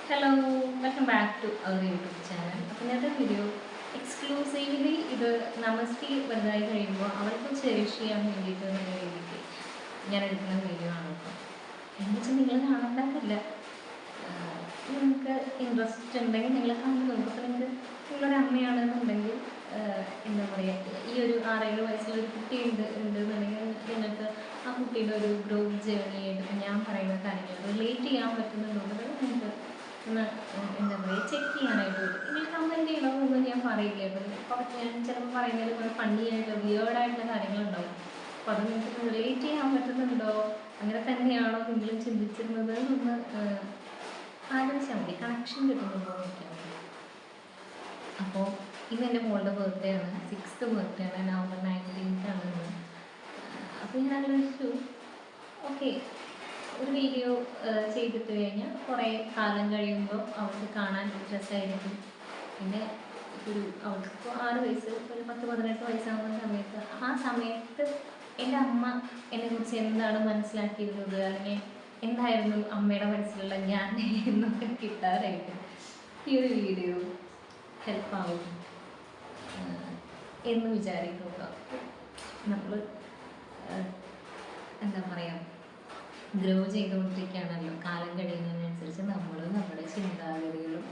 Hello, welcome back to our YouTube channel. അപ്പോൾ ഇന്നത്തെ video exclusively ഇത് നമസ്തി വലുതായി കഴിയുമ്പോൾ അവർക്ക് ചെറിഷ് ചെയ്യാൻ വേണ്ടിയിട്ട് എന്നുള്ള രീതിക്ക് ഞാൻ എടുക്കുന്ന വീഡിയോ ആണ് കേട്ടോ. എന്ന് വെച്ചാൽ നിങ്ങൾ കാണേണ്ടതല്ല, നിങ്ങൾക്ക് ഇൻട്രസ്റ്റ് ഉണ്ടെങ്കിൽ നിങ്ങൾ കണ്ടു നോക്കും. അപ്പോൾ നിങ്ങൾക്ക് നിങ്ങളൊരു അമ്മയാണെന്നുണ്ടെങ്കിൽ എന്താ പറയുക, ഈ ഒരു 6-7 വയസ്സുള്ള ഒരു കുട്ടി ഉണ്ടെന്നുണ്ടെങ്കിൽ നിങ്ങൾക്ക് ആ കുട്ടിയുടെ ഒരു ഗ്രോത്ത് ജേർണി ആയിട്ട് ഞാൻ പറയുന്ന കാര്യങ്ങൾ റിലേറ്റ് ചെയ്യാൻ പറ്റുന്നുണ്ടെങ്കിൽ നിങ്ങൾക്ക് ഒന്ന് എന്താ പറയുക ചെക്ക് ചെയ്യാനായിട്ട് വരും. നിങ്ങൾ കമൻറ്റ് ചെയ്യണമെന്നൊന്നും ഞാൻ പറയില്ല. അപ്പോൾ ഞാൻ ചിലപ്പോൾ പറയുന്നതിൽ കുറേ ഫണ്ണിയായിട്ട് വിയേർഡായിട്ടുള്ള കാര്യങ്ങളുണ്ടാവും. അപ്പോൾ അത് നിങ്ങൾക്ക് റിലേറ്റ് ചെയ്യാൻ പറ്റുന്നുണ്ടോ, അങ്ങനെ തന്നെയാണോ നിങ്ങളും ചിന്തിച്ചിരുന്നത് എന്നൊന്ന് ആലോചിച്ചാൽ മതി. കണക്ഷൻ കിട്ടുന്നുണ്ടോ നോക്കിയാൽ മതി. അപ്പോൾ ഇന്ന് എൻ്റെ മോളുടെ ബർത്ത്ഡേ ആണ്, 6th ബർത്ത്ഡേ ആണ്, November 19th ആണ് ഇന്ന്. അപ്പോൾ ഞാൻ ആലോചിച്ചു, ഓക്കെ ഒരു വീഡിയോ ചെയ്തിട്ട് കഴിഞ്ഞാൽ കുറേ കാലം കഴിയുമ്പോൾ അവൾക്ക് കാണാൻ രസമായിരിക്കും. പിന്നെ അവൾക്കിപ്പോൾ 6 വയസ്സ്, ഒരു 10-18 വയസ്സാകുന്ന സമയത്ത് ആ സമയത്ത് എൻ്റെ അമ്മ എന്നെക്കുറിച്ച് എന്താണ് മനസ്സിലാക്കിയിരുന്നത്, അല്ലെങ്കിൽ എന്തായിരുന്നു അമ്മയുടെ മനസ്സിലുള്ള ഞാൻ എന്നൊക്കെ കിട്ടാനായിട്ട് ഈ ഒരു വീഡിയോ ഹെൽപ്പാകും എന്ന് വിചാരിക്കുക. നമ്മൾ എന്താ പറയുക, ഗ്രോ ചെയ്തുകൊണ്ടിരിക്കുകയാണല്ലോ. കാലം കഴിയുന്നതിനനുസരിച്ച് നമ്മുടെ ചിന്താഗതികളും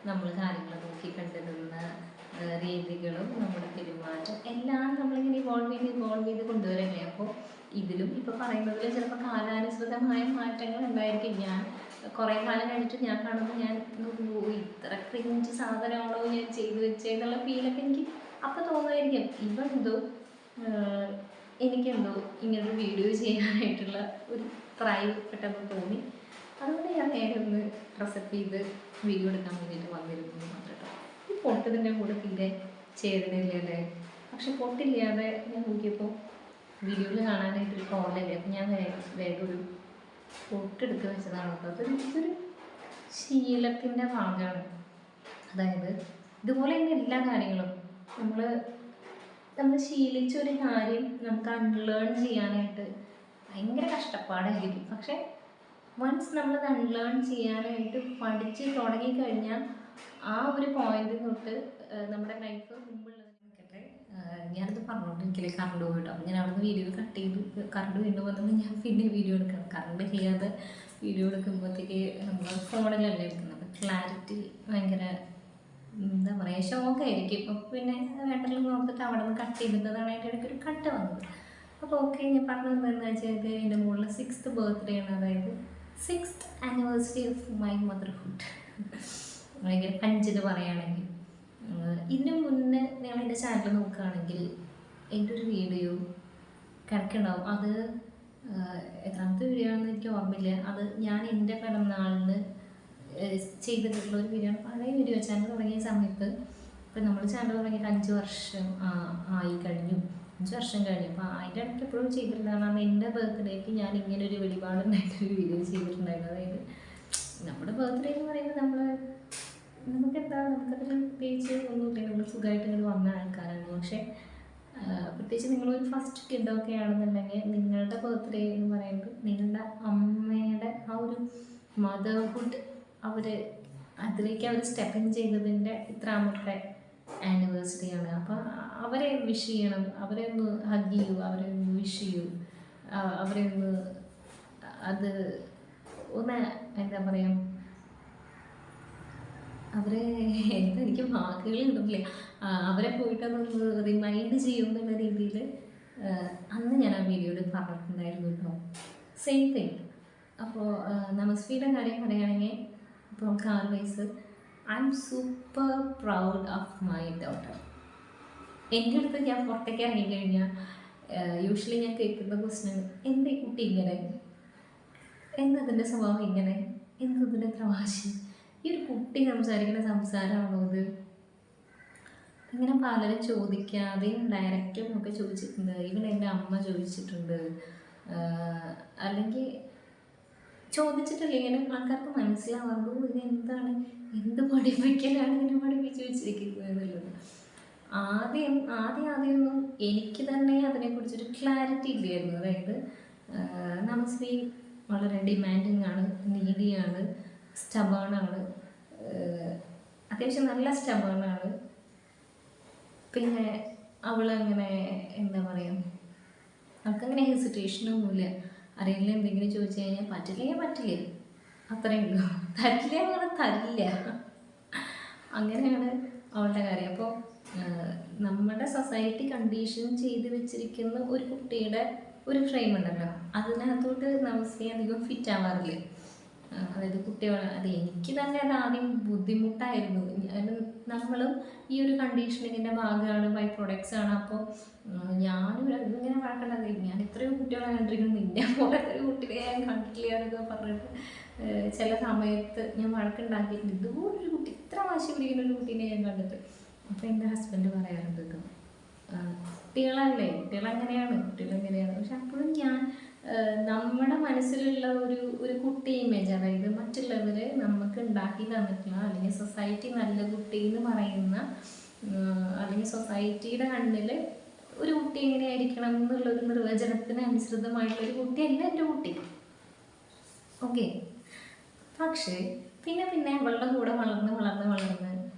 നമ്മൾ കാര്യങ്ങൾ നോക്കി കണ്ടിരുന്ന രീതികളും നമ്മുടെ പെരുമാറ്റം എല്ലാം നമ്മളിങ്ങനെ ഇവോൾവ് ചെയ്ത് കൊണ്ടുവരല്ലേ. അപ്പോൾ ഇതിലും ഇപ്പോൾ പറയുന്നതിൽ ചിലപ്പോൾ കാലാനുസൃതമായ മാറ്റങ്ങൾ ഉണ്ടായിരിക്കും. ഞാൻ കുറേ കാലം കഴിഞ്ഞിട്ട് ഞാൻ കാണുമ്പോൾ ഞാൻ ഇത്ര ക്രിഞ്ച് സാധനമാണോ ഞാൻ ചെയ്തു വെച്ചതെന്നുള്ള ഫീലൊക്കെ എനിക്ക് അപ്പോൾ തോന്നുമായിരിക്കും. ഇവെന്തോ എനിക്കെന്തോ ഇങ്ങനൊരു വീഡിയോ ചെയ്യാനായിട്ടുള്ള ഒരു പെട്ടെന്ന് തോന്നി. അതുകൊണ്ട് ഞാൻ നേരെ ഒന്ന് ഡ്രസ്സപ്പ് ചെയ്ത് വീഡിയോ എടുക്കാൻ വേണ്ടിയിട്ട് വന്നിരുന്നു മാത്രം. ഈ പൊട്ടതിൻ്റെ കൂടെ തീരെ ചേരുന്നില്ലല്ലേ. പക്ഷെ പൊട്ടില്ലാതെ ഞാൻ നോക്കിയപ്പോൾ വീഡിയോയിൽ കാണാനായിട്ടൊരു കോലല്ലേ. അപ്പം ഞാൻ വേഗം ഒരു പൊട്ടെടുത്ത് വെച്ചതാണ് കേട്ടോ. ഇതൊരു ശീലത്തിൻ്റെ ഭാഗമാണ്. അതായത് ഇതുപോലെ തന്നെ എല്ലാ കാര്യങ്ങളും നമ്മൾ ശീലിച്ചൊരു കാര്യം നമുക്ക് അൺലേൺ ചെയ്യാനായിട്ട് ഭയങ്കര കഷ്ടപ്പാടായിരിക്കും. പക്ഷേ വൺസ് നമ്മളത് അൺലേൺ ചെയ്യാനായിട്ട് പഠിച്ച് തുടങ്ങിക്കഴിഞ്ഞാൽ ആ ഒരു പോയിന്റ് തൊട്ട് നമ്മുടെ ലൈഫ് മുമ്പുള്ളത് നിൽക്കട്ടെ. ഞാനത് പറഞ്ഞോണ്ടിരിക്കലേ കറണ്ട് പോയിട്ടോ. അപ്പം ഞാൻ അവിടുന്ന് വീഡിയോ കട്ട് ചെയ്തു. കറണ്ട് വീണ്ടും വന്നപ്പോൾ ഞാൻ പിന്നെ വീഡിയോ എടുക്കണം. കറണ്ട് ചെയ്യാതെ വീഡിയോ എടുക്കുമ്പോഴത്തേക്ക് നമ്മൾ ഫോണിലല്ലേ എടുക്കുന്നത്. അപ്പം ക്ലാരിറ്റി ഭയങ്കര എന്താ പറയുക ഷോക്കായിരിക്കും. അപ്പോൾ പിന്നെ വേണ്ടല്ലോ നോക്കിയിട്ട് അവിടെ നിന്ന് കട്ട് ചെയ്തിട്ടതാണ് അതിൻ്റെ ഇടയ്ക്ക് ഒരു കട്ട് വന്നത്. അപ്പോൾ ഓക്കെ, ഞാൻ പറഞ്ഞത് എന്താ വെച്ചാൽ എൻ്റെ മോളുടെ 6th ബർത്ത്ഡേ ആണ്. അതായത് 6th anniversary of my motherhood. ഭയങ്കര പഞ്ചിത് പറയുകയാണെങ്കിൽ ഇതിനു മുന്നേ നിങ്ങൾ എൻ്റെ ചാനൽ നോക്കുകയാണെങ്കിൽ എൻ്റെ ഒരു വീഡിയോ കിടക്കുന്നുണ്ടാവും. അത് എത്രാമത്തെ വീഡിയോ ആണെന്ന് എനിക്ക് ഓർമ്മയില്ല. അത് ഞാൻ എൻ്റെ പിറന്നാളിന് ചെയ്തിട്ടുള്ള ഒരു വീഡിയോ ആണ്. പഴയ വീഡിയോ ചാനൽ തുടങ്ങിയ സമയത്ത്, ഇപ്പം നമ്മൾ ചാനൽ തുടങ്ങിയിട്ട് 5 വർഷം ആയി കഴിഞ്ഞു. 5 വർഷം കഴിഞ്ഞു. അപ്പോൾ അതിൻ്റെ ഇടയ്ക്ക് എപ്പോഴും ചെയ്തിട്ടുണ്ടായിരുന്നു. അന്ന് എൻ്റെ ബർത്ത്ഡേക്ക് ഞാൻ ഇങ്ങനെ ഒരു വെളിപാടുണ്ടായിട്ടൊരു വീഡിയോ ചെയ്തിട്ടുണ്ടായിരുന്നു. അതായത് നമ്മുടെ ബർത്ത്ഡേ എന്ന് പറയുമ്പോൾ നമുക്കതിൽ പ്രത്യേകിച്ച് ഒന്നുമില്ല. നമ്മൾ സുഖമായിട്ട് ഇങ്ങനെ വന്ന ആൾക്കാരാണ്. പക്ഷേ പ്രത്യേകിച്ച് നിങ്ങളൊരു ഫസ്റ്റ് കിഡൊക്കെ ആണെന്നുണ്ടെങ്കിൽ നിങ്ങളുടെ ബർത്ത്ഡേ എന്ന് പറയുന്നത് നിങ്ങളുടെ അമ്മയുടെ ആ ഒരു മദർഹുഡ് അതിലേക്ക് അവർ സ്റ്റെപ്പ് ഇൻ ചെയ്തതിൻ്റെ ഇത്രാമത്തെ ആനിവേഴ്സറിയാണ്. അപ്പോൾ അവരെ വിഷ് ചെയ്യണം, അവരെ ഒന്ന് ഹഗ് ചെയ്യൂ, അവരെ ഒന്ന് വിഷ് ചെയ്യൂ, അവരെ ഒന്ന് എന്താ പറയുക, അവരെ എനിക്ക് വാക്കുകൾ കിട്ടുന്നില്ല. അവരെ പോയിട്ടതൊന്ന് റിമൈൻഡ് ചെയ്യുമെന്നുള്ള രീതിയിൽ അന്ന് ഞാൻ ആ വീഡിയോയിൽ പറഞ്ഞിട്ടുണ്ടായിരുന്നു കേട്ടോ. Same thing. അപ്പോൾ നമസ്ഫിയുടെ കാര്യം പറയുകയാണെങ്കിൽ ഇപ്പോൾ നമുക്ക് 6 വയസ്സ്. I M super proud of my daughter. എൻ്റെ അടുത്ത് ഞാൻ പുറത്തേക്ക് ഇറങ്ങിക്കഴിഞ്ഞാൽ യൂഷ്വലി ഞാൻ കേൾക്കുന്ന ക്വസ്റ്റ്യൻ, എന്താ ഈ കുട്ടി ഇങ്ങനെ, എന്നതിൻ്റെ സ്വഭാവം ഇങ്ങനെ, എന്നതിൻ്റെ എത്ര വാശി, ഈ ഒരു കുട്ടി സംസാരിക്കുന്ന സംസാരമാണോ ഇത്? ഇങ്ങനെ പലരും ചോദിക്കാതെയും ഡയറക്റ്റും ഒക്കെ ചോദിച്ചിട്ടുണ്ട്. ഇവിടെ എൻ്റെ അമ്മ ചോദിച്ചിട്ടുണ്ട്. അല്ലെങ്കിൽ ചോദിച്ചിട്ടില്ലെങ്കിലും ആൾക്കാർക്ക് മനസ്സിലാവുന്നത് ഇത് എന്താണ്, എന്ത് പഠിപ്പിക്കലാണ് ഇതിനെ പഠിപ്പിച്ച് വെച്ചിരിക്കുന്നത് എന്നുള്ളത്. ആദ്യമൊന്നും എനിക്ക് തന്നെ അതിനെക്കുറിച്ചൊരു ക്ലാരിറ്റി ഇല്ലായിരുന്നു. അതായത് നമസ്വി വളരെ ഡിമാൻഡിങ് ആണ്, നീഡിയാണ്, സ്റ്റബേണാണ്. അത്യാവശ്യം നല്ല സ്റ്റബേണാണ്. പിന്നെ അവളങ്ങനെ എന്താ പറയുക, അവൾക്കങ്ങനെ ഹെസിറ്റേഷനൊന്നുമില്ല. ആരെങ്കിലും എന്തെങ്കിലും ചോദിച്ചു കഴിഞ്ഞാൽ പറ്റില്ലെങ്കിൽ പറ്റില്ല, അത്രയേ ഉള്ളൂ. തരില്ല എന്ന് പറഞ്ഞാൽ തരില്ല, അങ്ങനെയാണ് അവളുടെ കാര്യം. അപ്പോൾ നമ്മുടെ സൊസൈറ്റി കണ്ടീഷൻ ചെയ്ത് വെച്ചിരിക്കുന്ന ഒരു കുട്ടിയുടെ ഒരു ഫ്രെയിം ഉണ്ടല്ലോ, അതിനകത്തോട്ട് നമസ്തേ അധികം ഫിറ്റ് ആവാറില്ല. അതായത് കുട്ടികളെ, അത് എനിക്ക് തന്നെ അത് ആദ്യം ബുദ്ധിമുട്ടായിരുന്നു. നമ്മളും ഈ ഒരു കണ്ടീഷനിങ്ങിൻ്റെ ഭാഗമാണ്, ബൈ പ്രൊഡക്ട്സ് ആണ്. അപ്പോൾ ഞാനും ഇങ്ങനെ വഴക്കണ്ടത്, ഞാൻ ഇത്രയും കുട്ടികളെ കണ്ടിരിക്കുന്നു, നിന്നെ പോലെ ഒരു കുട്ടിയെ ഞാൻ കണ്ടിട്ടില്ല എന്നൊക്കെ പറഞ്ഞിട്ട് ചില സമയത്ത് ഞാൻ വഴക്കുണ്ടാക്കിയിട്ടുണ്ട്. ഇതുപോലൊരു കുട്ടി, ഇത്ര വാശി പിടിക്കുന്ന ഒരു കുട്ടീനെ ഞാൻ കണ്ടിട്ട്. അപ്പോൾ എൻ്റെ ഹസ്ബൻഡ് പറയാറുണ്ട്, കുട്ടികളല്ലേ, കുട്ടികളെങ്ങനെയാണ്. പക്ഷെ അപ്പോഴും ഞാൻ നമ്മുടെ മനസ്സിലുള്ള ഒരു കുട്ടി ഇമേജ്, അതായത് മറ്റുള്ളവർ നമുക്ക് ഉണ്ടാക്കി തന്നിട്ടുള്ള, അല്ലെങ്കിൽ സൊസൈറ്റി നല്ല കുട്ടി എന്ന് പറയുന്ന, അല്ലെങ്കിൽ സൊസൈറ്റിയുടെ കണ്ണിൽ ഒരു കുട്ടി എങ്ങനെയായിരിക്കണം എന്നുള്ളൊരു നിർവചനത്തിന് അനുസൃതമായിട്ടുള്ളൊരു കുട്ടിയല്ല എൻ്റെ കുട്ടി. ഓക്കെ. പക്ഷേ പിന്നെ അവളുടെ കൂടെ വളർന്ന്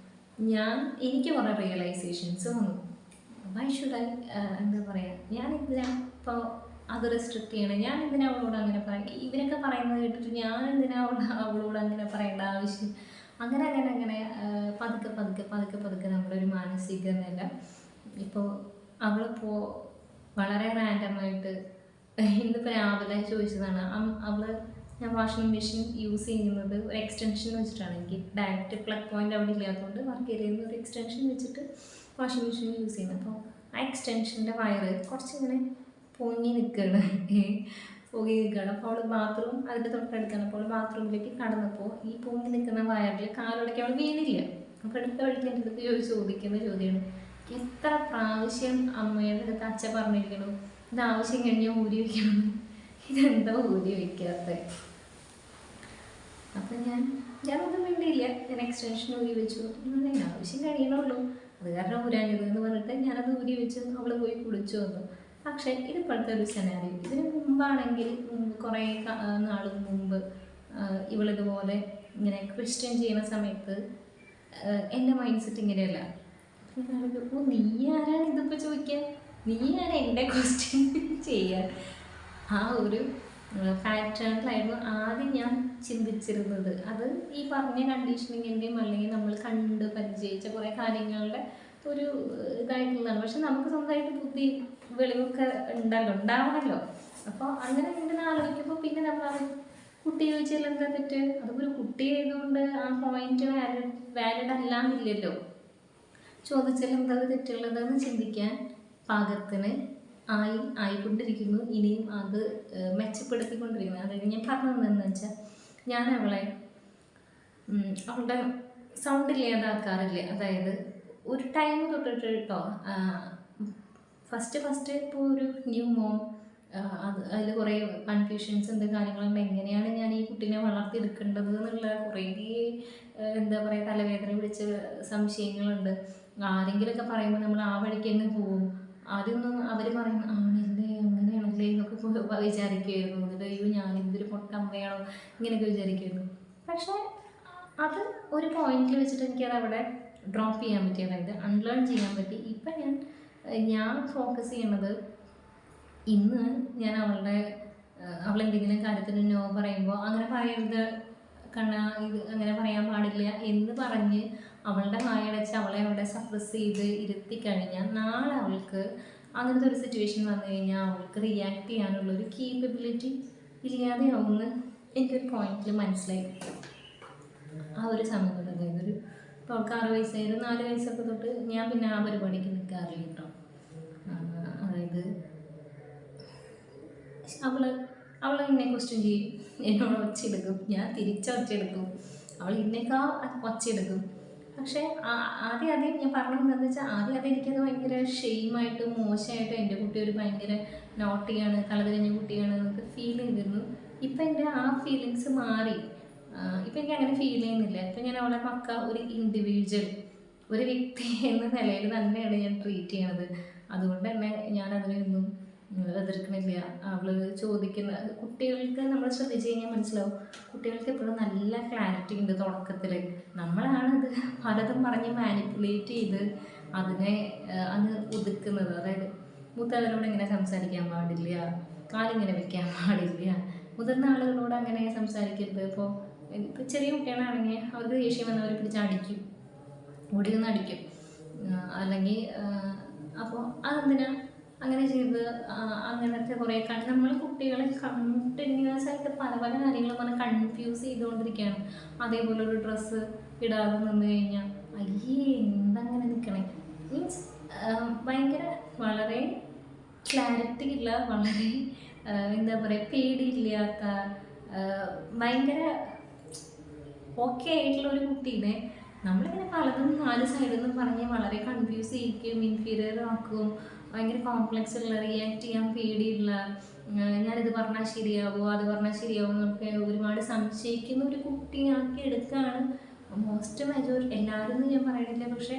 എനിക്ക് കുറേ റിയലൈസേഷൻസ് വന്നു. വൈ ഷുഡ് ഐ എന്താ പറയുക, ഞാൻ എന്തിനാ ഇപ്പോൾ അത് റെസ്ട്രിക്റ്റ് ചെയ്യണം, ഞാൻ എന്തിനാ അവളോട് അങ്ങനെ പറയും, ഇവരൊക്കെ പറയുന്നത് കേട്ടിട്ട് ഞാൻ എന്തിനാ അവളോട് അങ്ങനെ പറയേണ്ട ആവശ്യം. അങ്ങനെ പതുക്കെ നമ്മുടെ ഒരു മാനസിക നില. ഇപ്പോൾ അവളിപ്പോൾ വളരെ റാൻഡമായിട്ട് ഇന്നിപ്പോൾ രാവിലെ ചോദിച്ചതാണ്, ഞാൻ വാഷിംഗ് മെഷീൻ യൂസ് ചെയ്യുന്നത് ഒരു എക്സ്റ്റൻഷൻ വെച്ചിട്ടാണ്. എനിക്ക് ഡയറക്റ്റ് പ്ലഗ് പോയിൻ്റ് അവിടെ ഇല്ലാത്തതുകൊണ്ട് വർക്ക് ഏരിയയിൽ ഒരു എക്സ്റ്റൻഷൻ വെച്ചിട്ട് വാഷിംഗ് മെഷീൻ യൂസ് ചെയ്യുന്നത്. അപ്പോൾ ആ എക്സ്റ്റൻഷൻ്റെ വയറ് കുറച്ചിങ്ങനെ പൊങ്ങി നിൽക്കുകയാണ്. അപ്പോൾ അവൾ ബാത്റൂം അതിൻ്റെ തൊട്ടടുത്താണ്. അപ്പോൾ അവൾ ബാത്റൂമിലേക്ക് കടന്നപ്പോൾ ഈ പൊങ്ങി നിൽക്കുന്ന വയറിൽ കാലോടൊക്കെ അവൾ വീണില്ല. അപ്പോൾ അടുത്ത വഴിക്ക് എൻ്റെ അടുത്ത് ചോദിക്കുന്ന ചോദ്യമാണ്, എത്ര പ്രാവശ്യം അമ്മയുടെ അടുത്ത് അച്ഛൻ പറഞ്ഞിരിക്കണം ഇത് ആവശ്യം കഴിഞ്ഞാൽ ഊരി വയ്ക്കണം, ഇതെന്താ ഊരി വയ്ക്കാത്ത. അപ്പം ഞാനൊന്നും വേണ്ടിയില്ല, ഞാൻ എക്സ്റ്റൻഷൻ ഊരി വെച്ചു. ആവശ്യം കഴിയണമല്ലോ, അത് കാരണം ഊരാഞ്ഞത് എന്ന് പറഞ്ഞിട്ട് ഞാനത് ഊരി വെച്ച് അവൾ പോയി കുളിച്ചു വന്നു. പക്ഷേ ഇതിപ്പോഴത്തെ ഒരു സെനാരിയോ, ഇതിന് മുമ്പാണെങ്കിൽ കുറേ നാൾ മുമ്പ് ഇവളിതുപോലെ ഇങ്ങനെ ക്വസ്റ്റ്യൻ ചെയ്യുന്ന സമയത്ത് എൻ്റെ മൈൻഡ് സെറ്റ് ഇങ്ങനെയല്ല. നീ ആരാണ് ഇതിപ്പോൾ ചോദിക്കാൻ, നീ ആരാ എൻ്റെ ക്വസ്റ്റ്യൻ ചെയ്യാൻ. ആ ഒരു പാറ്റേണിലായിരുന്നു ആദ്യം ഞാൻ ചിന്തിച്ചിരുന്നത്. അത് ഈ പറഞ്ഞ കണ്ടീഷനിങ്ങിൻ്റെയും അല്ലെങ്കിൽ നമ്മൾ കണ്ട് പരിചയിച്ച കുറേ കാര്യങ്ങളുടെ ഒരു ഇതായിട്ടുള്ളതാണ്. പക്ഷെ നമുക്ക് സ്വന്തമായിട്ട് ബുദ്ധി വെളിവൊക്കെ ഉണ്ടാവണമല്ലോ. അപ്പോൾ അങ്ങനെ ഇങ്ങനെ ആലോചിക്കുമ്പോൾ പിന്നെ നമ്മൾ കുട്ടി ചോദിച്ചാൽ എന്താ തെറ്റ്, അതൊരു കുട്ടി ആയതുകൊണ്ട് ആ പോയിന്റ് വാലിഡ് അല്ലാന്നില്ലല്ലോ. ചോദിച്ചാൽ എന്താ തെറ്റുള്ളതെന്ന് ചിന്തിക്കാൻ പാകത്തിന് ആയിക്കൊണ്ടിരിക്കുന്നു. ഇനിയും അത് മെച്ചപ്പെടുത്തിക്കൊണ്ടിരിക്കുന്നു. അതായത് ഞാൻ പറഞ്ഞതെന്ന് വെച്ചാൽ, ഞാൻ അവളുടെ സൗണ്ട് ഇല്ലാതാക്കാറില്ല. അതായത് ഒരു ടൈം തൊട്ടിട്ട് കേട്ടോ, ഫസ്റ്റ് ഇപ്പോൾ ഒരു ന്യൂ മോം, അതിൽ കുറേ കൺഫ്യൂഷൻസ് ഉണ്ട്, കാര്യങ്ങളുണ്ട്. എങ്ങനെയാണ് ഞാൻ ഈ കുട്ടീനെ വളർത്തിയെടുക്കേണ്ടത് എന്നുള്ള കുറേ എന്താ പറയുക തലവേദന പിടിച്ച സംശയങ്ങളുണ്ട്. ആരെങ്കിലുമൊക്കെ പറയുമ്പോൾ നമ്മൾ ആ വഴിക്ക് തന്നെ പോകും. ആദ്യമൊന്നും അവർ പറയും ആണല്ലേ അങ്ങനെയാണല്ലേ എന്നൊക്കെ വിചാരിക്കുമായിരുന്നു. എന്നിട്ട് അയ്യോ ഞാനിതൊരു പൊട്ടമ്മയാണോ ഇങ്ങനെയൊക്കെ വിചാരിക്കുമായിരുന്നു. പക്ഷേ അത് ഒരു പോയിന്റിൽ വെച്ചിട്ട് എനിക്കത് അവിടെ ഡ്രോപ്പ് ചെയ്യാൻ പറ്റി, അതായത് അൺലേൺ ചെയ്യാൻ പറ്റി. ഇപ്പം ഞാൻ ഫോക്കസ് ചെയ്യണത്, ഇന്ന് ഞാൻ അവളെന്തെങ്കിലും കാര്യത്തിന് നോ പറയുമ്പോൾ അങ്ങനെ പറയരുത് ഇത് അങ്ങനെ പറയാൻ പാടില്ല എന്ന് പറഞ്ഞ് അവളുടെ വായടച്ച് അവളെ അവിടെ സപ്രസ് ചെയ്ത് ഇരുത്തി കഴിഞ്ഞാൽ നാളെ അവൾക്ക് അങ്ങനത്തെ ഒരു സിറ്റുവേഷൻ വന്നു കഴിഞ്ഞാൽ അവൾക്ക് റിയാക്ട് ചെയ്യാനുള്ളൊരു കേപ്പബിലിറ്റി ഇല്ലാതെയാവുമെന്ന് എനിക്കൊരു പോയിന്റിൽ മനസ്സിലായി. ആ ഒരു സമയത്ത്, അതായത് ഇപ്പോൾ അവൾക്ക് 6 വയസ്സായത് 4 വയസ്സൊക്കെ തൊട്ട് ഞാൻ പിന്നെ ആ പരിപാടിക്ക് നിൽക്കാറില്ല കേട്ടോ. അതായത് അവൾ എന്നെ ക്വസ്റ്റ്യൻ ചെയ്യും, എന്നോട് ഒച്ചയെടുക്കും, ഞാൻ തിരിച്ചൊച്ചയെടുക്കും, അവൾ ഇന്നേക്കാൾ ഒച്ചയെടുക്കും. പക്ഷേ ആദ്യം ഞാൻ പറഞ്ഞതെന്ന് വെച്ചാൽ, ആദ്യം എനിക്കത് ഭയങ്കര ഷെയിമായിട്ട് മോശമായിട്ട് എൻ്റെ കുട്ടി ഒരു ഭയങ്കര നോട്ടിയാണ്, തലതിരിഞ്ഞ കുട്ടിയാണ് എന്നൊക്കെ ഫീൽ ചെയ്തിരുന്നു. ഇപ്പം എൻ്റെ ആ ഫീലിങ്സ് മാറി. ഇപ്പം എനിക്ക് അങ്ങനെ ഫീൽ ചെയ്യുന്നില്ല. ഇപ്പം ഞാൻ അവളെ പക്ക ഒരു ഇൻഡിവിജ്വൽ, ഒരു വ്യക്തി എന്ന നിലയിൽ തന്നെയാണ് ഞാൻ ട്രീറ്റ് ചെയ്യണത്. അതുകൊണ്ട് തന്നെ ഞാനതിനൊന്നും എതിർക്കണില്ല. അവള് ചോദിക്കുന്ന കുട്ടികൾക്ക് നമ്മൾ ശ്രദ്ധിച്ചു കഴിഞ്ഞാൽ മനസ്സിലാവും, കുട്ടികൾക്ക് എപ്പോഴും നല്ല ക്ലാരിറ്റി ഉണ്ട് തുടക്കത്തിൽ. നമ്മളാണ് ഇത് പലതും പറഞ്ഞ് മാനിപ്പുലേറ്റ് ചെയ്ത് അതിനെ അങ്ങ് ഒതുക്കുന്നത്. അതായത് മൂത്തവരോട് ഇങ്ങനെ സംസാരിക്കാൻ പാടില്ല, കാലിങ്ങനെ വെക്കാൻ പാടില്ല, മുതിർന്ന ആളുകളോട് അങ്ങനെ സംസാരിക്കരുത്. ഇപ്പോൾ ചെറിയ കുട്ടികളാണെങ്കിൽ അവർക്ക് ദേഷ്യം വന്നവർ പിടിച്ച് അടിക്കും, ഓടി നിന്ന് അടിക്കും. അല്ലെങ്കിൽ അപ്പോൾ അതെന്തിനാ അങ്ങനെ ചെയ്ത് അങ്ങനത്തെ കുറേ നമ്മൾ കുട്ടികളെ കണ്ടിന്യൂസ് ആയിട്ട് പല പല കാര്യങ്ങളും പറഞ്ഞ് കൺഫ്യൂസ് ചെയ്തുകൊണ്ടിരിക്കുകയാണ്. അതേപോലെ ഒരു ഡ്രസ്സ് ഇടാതെ നിന്ന് കഴിഞ്ഞാൽ അയ്യേ എന്തങ്ങനെ നിൽക്കണേ, മീൻസ് ഭയങ്കര വളരെ ക്ലാരിറ്റി ഇല്ല, വളരെ എന്താ പറയുക, പേടിയില്ലാത്ത ഭയങ്കര ഓക്കെ ആയിട്ടുള്ള ഒരു കുട്ടീനെ നമ്മളിങ്ങനെ പലതും 4 സൈഡിൽ നിന്നും പറഞ്ഞ് വളരെ കൺഫ്യൂസ് ചെയ്യിക്കും, ഇൻഫീരിയർ ആക്കും, ഭയങ്കര കോംപ്ലക്സ് ഉള്ള, റിയാക്ട് ചെയ്യാൻ പേടിയുള്ള, ഞാനിത് പറഞ്ഞാൽ ശരിയാവോ അത് പറഞ്ഞാൽ ശരിയാവോ എന്നൊക്കെ ഒരുപാട് സംശയിക്കുന്ന ഒരു കുട്ടിയാക്കി എടുക്കുകയാണ് മോസ്റ്റ് മെജോറിറ്റി. എല്ലാവരും ഞാൻ പറയണില്ല, പക്ഷേ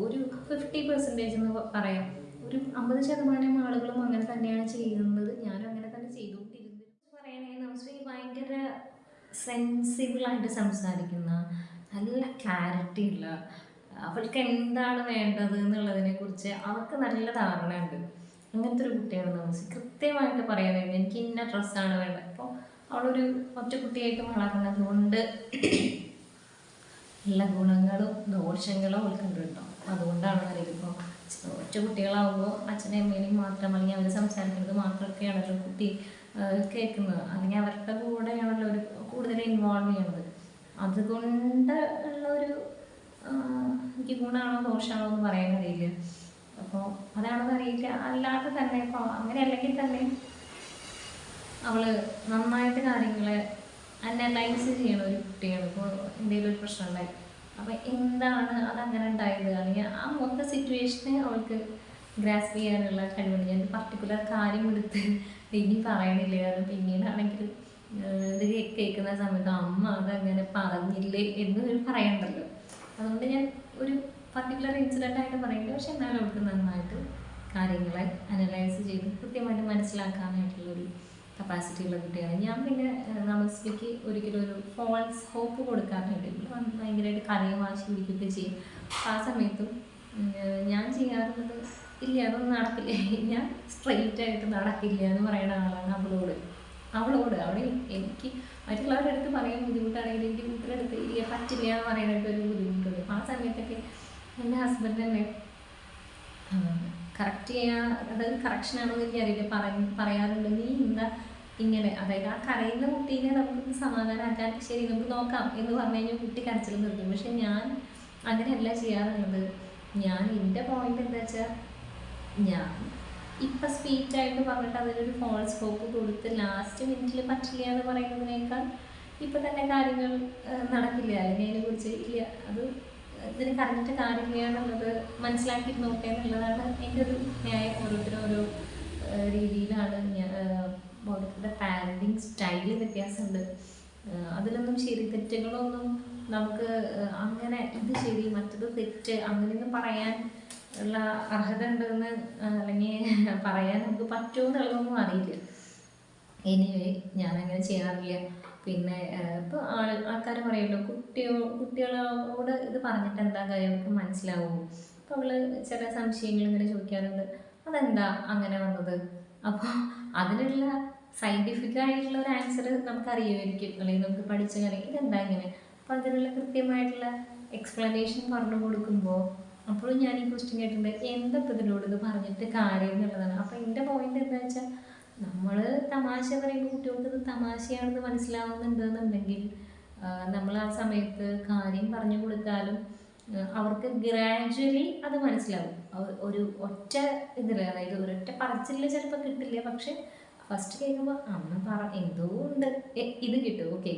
ഒരു 50% എന്ന് പറയാം. ഒരു 50% ആളുകളും അങ്ങനെ തന്നെയാണ് ചെയ്യുന്നത്. ഞാനും അങ്ങനെ തന്നെ ചെയ്തുകൊണ്ടിരുന്നത്. പറയണേ നമസ്തേ ഭയങ്കര സെൻസിബിളായിട്ട് സംസാരിക്കുന്ന, നല്ല ക്ലാരിറ്റി ഉള്ള, അവൾക്ക് എന്താണ് വേണ്ടത് എന്നുള്ളതിനെ കുറിച്ച് അവൾക്ക് നല്ല ധാരണയുണ്ട്. അങ്ങനത്തെ ഒരു കുട്ടിയാണ് നമസ്തേ. കൃത്യമായിട്ട് പറയാനായിട്ട് എനിക്ക് ഇന്ന ഡ്രസ്സാണ് വേണ്ടത്. അപ്പോൾ അവളൊരു ഒറ്റ കുട്ടിയായിട്ട് വളർന്നത് കൊണ്ട് എല്ലാ ഗുണങ്ങളും ദോഷങ്ങളും അവൾക്കുണ്ട് കേട്ടോ. അതുകൊണ്ടാണ് അറിയില്ല, ഇപ്പോൾ ഒറ്റ കുട്ടികളാകുമ്പോൾ അച്ഛനെയും അമ്മേനെയും മാത്രം, അല്ലെങ്കിൽ അവർ സംസാരിക്കുന്നത് മാത്രമൊക്കെയാണല്ലോ കുട്ടി കേൾക്കുന്നത്, അല്ലെങ്കിൽ അവരുടെ കൂടെയാണല്ലോ ഒരു കൂടുതൽ ഇൻവോൾവ് ചെയ്യണത്. അതുകൊണ്ട് ഉള്ള ഒരു എനിക്ക് ഗുണമാണോ ദോഷമാണോ എന്ന് പറയാൻ അറിയില്ല. അപ്പോൾ അതാണെന്ന് അറിയില്ല. അല്ലാതെ തന്നെ ഇപ്പോൾ അങ്ങനെ അല്ലെങ്കിൽ തന്നെ അവൾ നന്നായിട്ട് കാര്യങ്ങളെ അനലൈസ് ചെയ്യണ ഒരു കുട്ടിയാണ്. ഇപ്പോൾ എന്തെങ്കിലും ഒരു പ്രശ്നം ഉണ്ടായി, അപ്പോൾ എന്താണ് അതങ്ങനെ ഉണ്ടായത്, അല്ലെങ്കിൽ ആ മൊത്തം സിറ്റുവേഷനെ അവൾക്ക് ഗ്രാസ്പ് ചെയ്യാനുള്ള കഴിവുണ്ട്. ഞാൻ പർട്ടിക്കുലർ കാര്യം എടുത്ത് ഇനി പറയണില്ല, കാരണം പിന്നീടാണെങ്കിൽ ഇത് കേൾക്കുന്ന സമയത്ത് അമ്മ അതങ്ങനെ പറഞ്ഞില്ലേ എന്ന് പറയണ്ടല്ലോ. അതുകൊണ്ട് ഞാൻ ഒരു പർട്ടിക്കുലർ ഇൻസിഡൻ്റ് ആയിട്ട് പറയുന്നില്ല, പക്ഷെ എന്നാലും അവൾക്ക് നന്നായിട്ട് കാര്യങ്ങളെ അനലൈസ് ചെയ്ത് കൃത്യമായിട്ട് മനസ്സിലാക്കാനായിട്ടുള്ളൊരു കപ്പാസിറ്റി ഉള്ള കുട്ടിയാണ്. ഞാൻ പിന്നെ നമസ്തയ്ക്ക് ഒരിക്കലും ഒരു ഫോൾസ് ഹോപ്പ് കൊടുക്കാറുണ്ട്. ഭയങ്കരമായിട്ട് കരയും വാശി പിടിക്കുകയൊക്കെ ചെയ്യും. ആ സമയത്തും ഞാൻ ചെയ്യാറുള്ളത് ഇല്ല അതൊന്നും നടക്കില്ല, ഞാൻ സ്ട്രെയിറ്റ് ആയിട്ട് നടക്കില്ല എന്ന് പറയുന്ന ആളാണ് അവളോട്. അവിടെ എനിക്ക് മറ്റുള്ളവരുടെ അടുത്ത് പറയാൻ ബുദ്ധിമുട്ടാണെങ്കിൽ എനിക്ക് കുട്ടിയുടെ അടുത്ത് ഇല്ല പറ്റില്ല എന്ന് പറയാനായിട്ട് ഒരു ബുദ്ധിമുട്ടുണ്ട്. അപ്പോൾ ആ സമയത്തൊക്കെ എൻ്റെ ഹസ്ബൻഡ് തന്നെ കറക്റ്റ് ചെയ്യാൻ, അതായത് കറക്ഷനാണോ എന്ന് എനിക്കറിയില്ല, പറയാറുണ്ട്, നീ എന്താ ഇങ്ങനെ, അതായത് ആ കരയുന്ന കുട്ടീനെ നമുക്ക് സമാധാനമാക്കാൻ ശരി നമുക്ക് നോക്കാം എന്ന് പറഞ്ഞു കഴിഞ്ഞാൽ കുട്ടി കരച്ചിൽ നിർത്തും. പക്ഷെ ഞാൻ അങ്ങനെയല്ല ചെയ്യാറുള്ളത്. ഞാൻ എൻ്റെ പോയിന്റ് എന്താ വെച്ചാൽ, ഞാൻ ഇപ്പം സ്വീറ്റായിട്ട് പറഞ്ഞിട്ട് അതിനൊരു ഫോൾസ് ഹോപ്പ് കൊടുത്ത് ലാസ്റ്റ് മിനിറ്റിൽ പറ്റില്ല എന്ന് പറയുന്നതിനേക്കാൾ ഇപ്പം തന്നെ കാര്യങ്ങൾ നടക്കില്ല, അല്ലെങ്കിൽ അതിനെക്കുറിച്ച് ഇല്ല അത് ഇതിന് കറഞ്ഞിട്ട് കാര്യമില്ല എന്നുള്ളത് മനസ്സിലാക്കി നോക്കുക എന്നുള്ളതാണ് എൻ്റെ ഒരു ന്യായം. ഓരോരുത്തരും ഓരോ രീതിയിലാണ് ഓരോരുത്തരുടെ പാരൻറ്റിങ് സ്റ്റൈല് വ്യത്യാസമുണ്ട്. അതിലൊന്നും ശരി തെറ്റുകളൊന്നും നമുക്ക് അങ്ങനെ ഇത് ശരി മറ്റത് തെറ്റ് അങ്ങനെയൊന്നും പറയാൻ ഉള്ള അർഹത ഉണ്ടെന്ന് അല്ലെങ്കിൽ പറയാൻ നമുക്ക് പറ്റുമോ എന്നുള്ളതൊന്നും അറിയില്ല. എനിവേ ഞാനങ്ങനെ ചെയ്യാറില്ല. പിന്നെ ഇപ്പോൾ ആൾക്കാർ പറയുമല്ലോ കുട്ടികളോട് ഇത് പറഞ്ഞിട്ട് എന്താ കാര്യം അവർക്ക് മനസ്സിലാവുമോ. അപ്പോൾ അവൾ ചില സംശയങ്ങൾ ഇങ്ങനെ ചോദിക്കാറുണ്ട്, അതെന്താ അങ്ങനെ വന്നത്. അപ്പോൾ അതിനുള്ള സയൻറ്റിഫിക് ആയിട്ടുള്ള ഒരു ആൻസർ നമുക്കറിയുമായിരിക്കും, അല്ലെങ്കിൽ നമുക്ക് പഠിച്ച കാര്യം ഇതെന്താ ഇങ്ങനെ. അപ്പോൾ അതിനുള്ള കൃത്യമായിട്ടുള്ള എക്സ്പ്ലനേഷൻ പറഞ്ഞു കൊടുക്കുമ്പോൾ അപ്പോഴും ഞാൻ ഈ ക്വസ്റ്റ്യൻ കേട്ടിട്ടുണ്ട്, എന്താ ഇപ്പോൾ ഇതിനോട് ഇത് പറഞ്ഞിട്ട് കാര്യം എന്നുള്ളതാണ്. അപ്പോൾ എൻ്റെ പോയിന്റ് എന്താ വെച്ചാൽ, നമ്മൾ തമാശ പറയുമ്പോൾ കുട്ടികൾക്ക് ഇത് തമാശയാണെന്ന് മനസ്സിലാവുന്നുണ്ടെന്നുണ്ടെങ്കിൽ നമ്മൾ ആ സമയത്ത് കാര്യം പറഞ്ഞു കൊടുത്താലും അവർക്ക് ഗ്രാജ്വലി അത് മനസ്സിലാവും. ഒരു ഒറ്റ ഇതിൽ, അതായത് ഒരൊറ്റ പറച്ചില്ല ചിലപ്പോൾ കിട്ടില്ല, പക്ഷെ ഫസ്റ്റ് കേൾക്കുമ്പോൾ അമ്മ എന്തോ ഉണ്ട് ഇത് കിട്ടും, ഓക്കെ.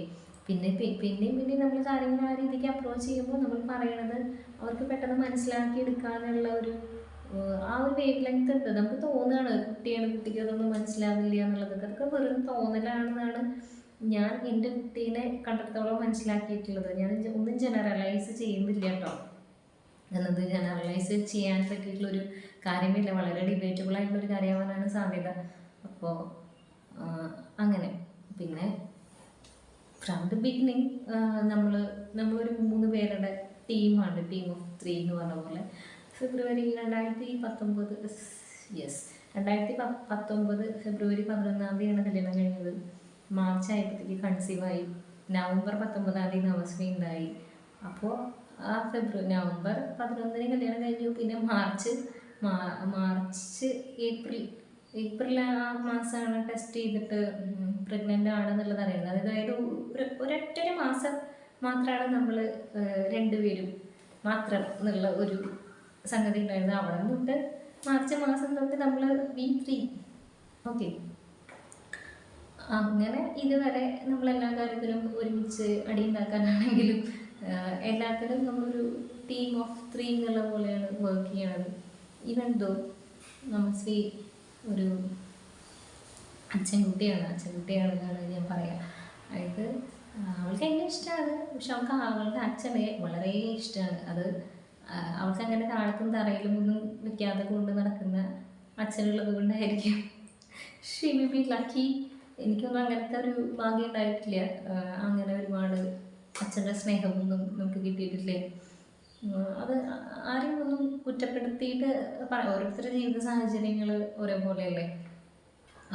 പിന്നെയും നമ്മൾ കാര്യങ്ങൾ ആ രീതിക്ക് അപ്രോച്ച് ചെയ്യുമ്പോൾ നമ്മൾ പറയണത് അവർക്ക് പെട്ടെന്ന് മനസ്സിലാക്കി എടുക്കാനുള്ള ആ ഒരു വേവ് ലെങ്ത് ഉണ്ട്. നമുക്ക് തോന്നുകയാണ് കുട്ടിക്ക് അതൊന്നും മനസ്സിലാവില്ല എന്നുള്ളത്. അതൊക്കെ വെറും തോന്നലാണെന്നാണ് ഞാൻ എൻ്റെ കുട്ടീനെ കണ്ടിടത്തോളം മനസ്സിലാക്കിയിട്ടുള്ളത്. ഞാൻ ഒന്നും ജനറലൈസ് ചെയ്യുന്നില്ല കേട്ടോ. എന്നത് ജനറലൈസ് ചെയ്യാൻ പറ്റിയിട്ടുള്ളൊരു കാര്യമില്ല, വളരെ ഡിബേറ്റബിൾ ആയിട്ടുള്ളൊരു കാര്യമാവാനാണ് സാധ്യത. അപ്പോൾ അങ്ങനെ പിന്നെ ഫ്രം ദ ബിഗിനിങ് നമ്മളൊരു 3 പേരുടെ ടീമാണ്, ടീം ഓഫ് 3 എന്ന് പറഞ്ഞ പോലെ. ഫെബ്രുവരി 2019, യെസ് 2019 ഫെബ്രുവരി 11 കല്യാണം കഴിഞ്ഞത്. മാർച്ച് ആയപ്പോഴത്തേക്ക് കൺസീവായി. നവംബർ 19 നമസ്മി ഉണ്ടായി. അപ്പോൾ ആ നവംബർ 11 കല്യാണം കഴിഞ്ഞു. പിന്നെ മാർച്ച് ഏപ്രിൽ ആ മാസമാണ് ടെസ്റ്റ് ചെയ്തിട്ട് പ്രഗ്നൻ്റ് ആണെന്നുള്ളത് അറിയുന്നത്. അതായത് ഒരൊറ്റൊരു മാസം മാത്രമാണ് നമ്മൾ രണ്ടുപേരും മാത്രം എന്നുള്ള ഒരു സംഗതി ഉണ്ടായിരുന്നത്. അവിടെ തൊട്ട് മാർച്ച് മാസം തൊട്ട് നമ്മൾ വീ3 ഓക്കെ. അങ്ങനെ ഇതുവരെ നമ്മളെല്ലാ കാര്യത്തിലും ഒരുമിച്ച് അടി ഉണ്ടാക്കാനാണെങ്കിലും എല്ലാത്തിനും നമ്മളൊരു ടീം ഓഫ് 3 എന്നുള്ള പോലെയാണ് വർക്ക് ചെയ്യണത്. ഈവൻ ദോ നമസ്വി ഒരു അച്ഛൻകുട്ടിയാണെന്നാണ് ഞാൻ പറയാം. അതായത് അവൾക്ക് എന്നെ ഇഷ്ടമാണ്, പക്ഷെ അവളുടെ അച്ഛനെ വളരെ ഇഷ്ടമാണ്. അത് അവൾക്ക് അങ്ങനെ താഴത്തും തറയിലും ഒന്നും വെക്കാതെ കൊണ്ട് നടക്കുന്ന അച്ഛനുള്ളത് കൊണ്ടായിരിക്കും. She will be lucky. എനിക്കൊന്നും അങ്ങനത്തെ ഒരു ഭാഗ്യം ഉണ്ടായിട്ടില്ല. അങ്ങനെ ഒരുപാട് അച്ഛൻ്റെ സ്നേഹമൊന്നും നമുക്ക് കിട്ടിയിട്ടില്ല. അത് ആരെയും ഒന്നും കുറ്റപ്പെടുത്തിയിട്ട് ഓരോരുത്തരുടെ ജീവിത സാഹചര്യങ്ങൾ ഒരേപോലെയല്ലേ.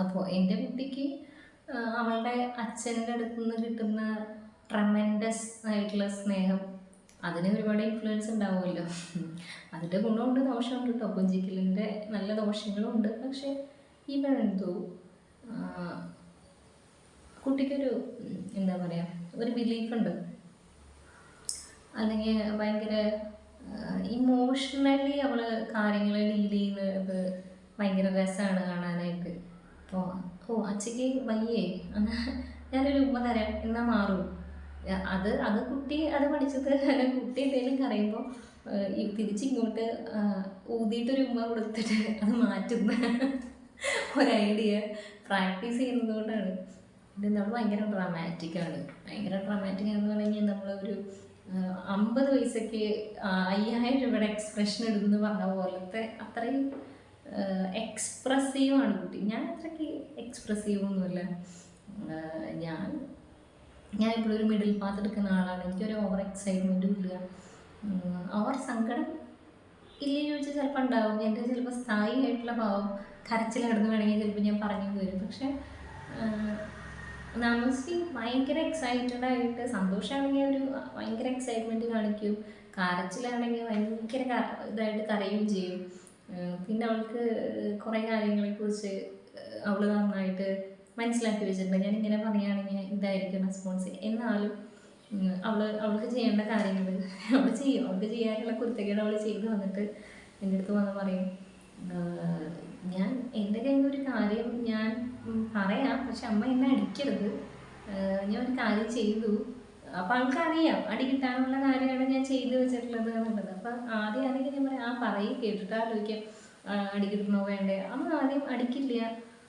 അപ്പോൾ എൻ്റെ കുട്ടിക്ക് അവളുടെ അച്ഛൻ്റെ അടുത്ത് നിന്ന് കിട്ടുന്ന ട്രമെൻഡസ് ആയിട്ടുള്ള സ്നേഹം, അതിന് ഒരുപാട് ഇൻഫ്ലുവൻസ് ഉണ്ടാവുമല്ലോ. അതിൻ്റെ ഗുണമുണ്ട് ദോഷമുണ്ട് കേട്ടോ. കൊഞ്ചിക്കലിൻ്റെ നല്ല ദോഷങ്ങളും ഉണ്ട്. പക്ഷേ ഈവൻ എന്തോ കുട്ടിക്കൊരു എന്താ പറയുക, ഒരു ബിലീഫുണ്ട്. അല്ലെങ്കിൽ ഭയങ്കര ഇമോഷണലി അവൾ കാര്യങ്ങൾ ഡീൽ ചെയ്യുന്നത് ഭയങ്കര രസമാണ് കാണാനായിട്ട്. അപ്പോൾ അച്ഛക്ക് വയ്യേ ഞാനൊരു ഉമ്മ തരാം എന്നാൽ മാറും. അത് കുട്ടി അത് പഠിച്ചത് കുട്ടി എന്തെങ്കിലും കരയുമ്പോൾ തിരിച്ചിങ്ങോട്ട് ഊതിയിട്ടൊരു ഉമ്മ കൊടുത്തിട്ട് അത് മാറ്റുന്ന ഒരു ഐഡിയ പ്രാക്ടീസ് ചെയ്യുന്നത് കൊണ്ടാണ്. ഇത് നമ്മൾ ഭയങ്കര ഡ്രാമാറ്റിക്കാണ്. ഭയങ്കര ഡ്രാമാറ്റിക് എന്ന് പറഞ്ഞാൽ നമ്മളൊരു 50 പൈസയ്ക്ക് 5000 രൂപയുടെ എക്സ്പ്രഷൻ ഇടുന്നു പറഞ്ഞ പോലത്തെ അത്രയും എക്സ്പ്രസീവാണ് കുട്ടി. ഞാൻ അത്രയ്ക്ക് എക്സ്പ്രസീവൊന്നുമല്ല. ഞാൻ ഇപ്പോഴും ഒരു മിഡിൽ പാത്ത് എടുക്കുന്ന ആളാണ്. എനിക്കൊരു ഓവർ എക്സൈറ്റ്മെൻറ്റും ഇല്ല. ഓവർ സങ്കടം ഇല്ലേ ചോദിച്ചാൽ ചിലപ്പോൾ ഉണ്ടാവും. എൻ്റെ ചിലപ്പോൾ സ്ഥായിയായിട്ടുള്ള ഭാവം കരച്ചിൽ കിടന്ന് വേണമെങ്കിൽ ചിലപ്പോൾ ഞാൻ പറഞ്ഞു വരും. പക്ഷേ നമസ്തി ഭയങ്കര എക്സൈറ്റഡ് ആയിട്ട്, സന്തോഷമാണെങ്കിൽ ഒരു ഭയങ്കര എക്സൈറ്റ്മെൻറ്റ് കാണിക്കും, കരച്ചിലാണെങ്കിൽ ഭയങ്കര ഇതായിട്ട് കരയുകയും ചെയ്യും. പിന്നെ അവൾക്ക് കുറേ കാര്യങ്ങളെക്കുറിച്ച് അവൾ നന്നായിട്ട് മനസ്സിലാക്കി വെച്ചിട്ടുണ്ട്. ഞാനിങ്ങനെ പറയുകയാണെങ്കിൽ ഇതായിരിക്കും റെസ്പോൺസ്. എന്നാലും അവൾക്ക് ചെയ്യേണ്ട കാര്യങ്ങൾ അവൾക്ക് ചെയ്യാനുള്ള കുരുത്തക്കേട് അവൾ ചെയ്ത് വന്നിട്ട് എൻ്റെ അടുത്ത് വന്ന് പറയും, ഞാൻ എൻ്റെ കയ്യിൽ നിന്നൊരു കാര്യം ഞാൻ പറയാം, പക്ഷെ അമ്മ എന്നെ അടിക്കരുത്, ഞാൻ ഒരു കാര്യം ചെയ്തു. അപ്പോൾ ആൾക്കറിയാം അടി കിട്ടാനുള്ള കാര്യമാണ് ഞാൻ ചെയ്തു വെച്ചിട്ടുള്ളത് എന്നുള്ളത്. അപ്പം ആദ്യം ഞാൻ പറയാം, പറയും കേട്ടിട്ട് ആലോചിക്കാം അടി കിട്ടണോ വേണ്ടേ. അമ്മ ആദ്യം അടിക്കില്ല,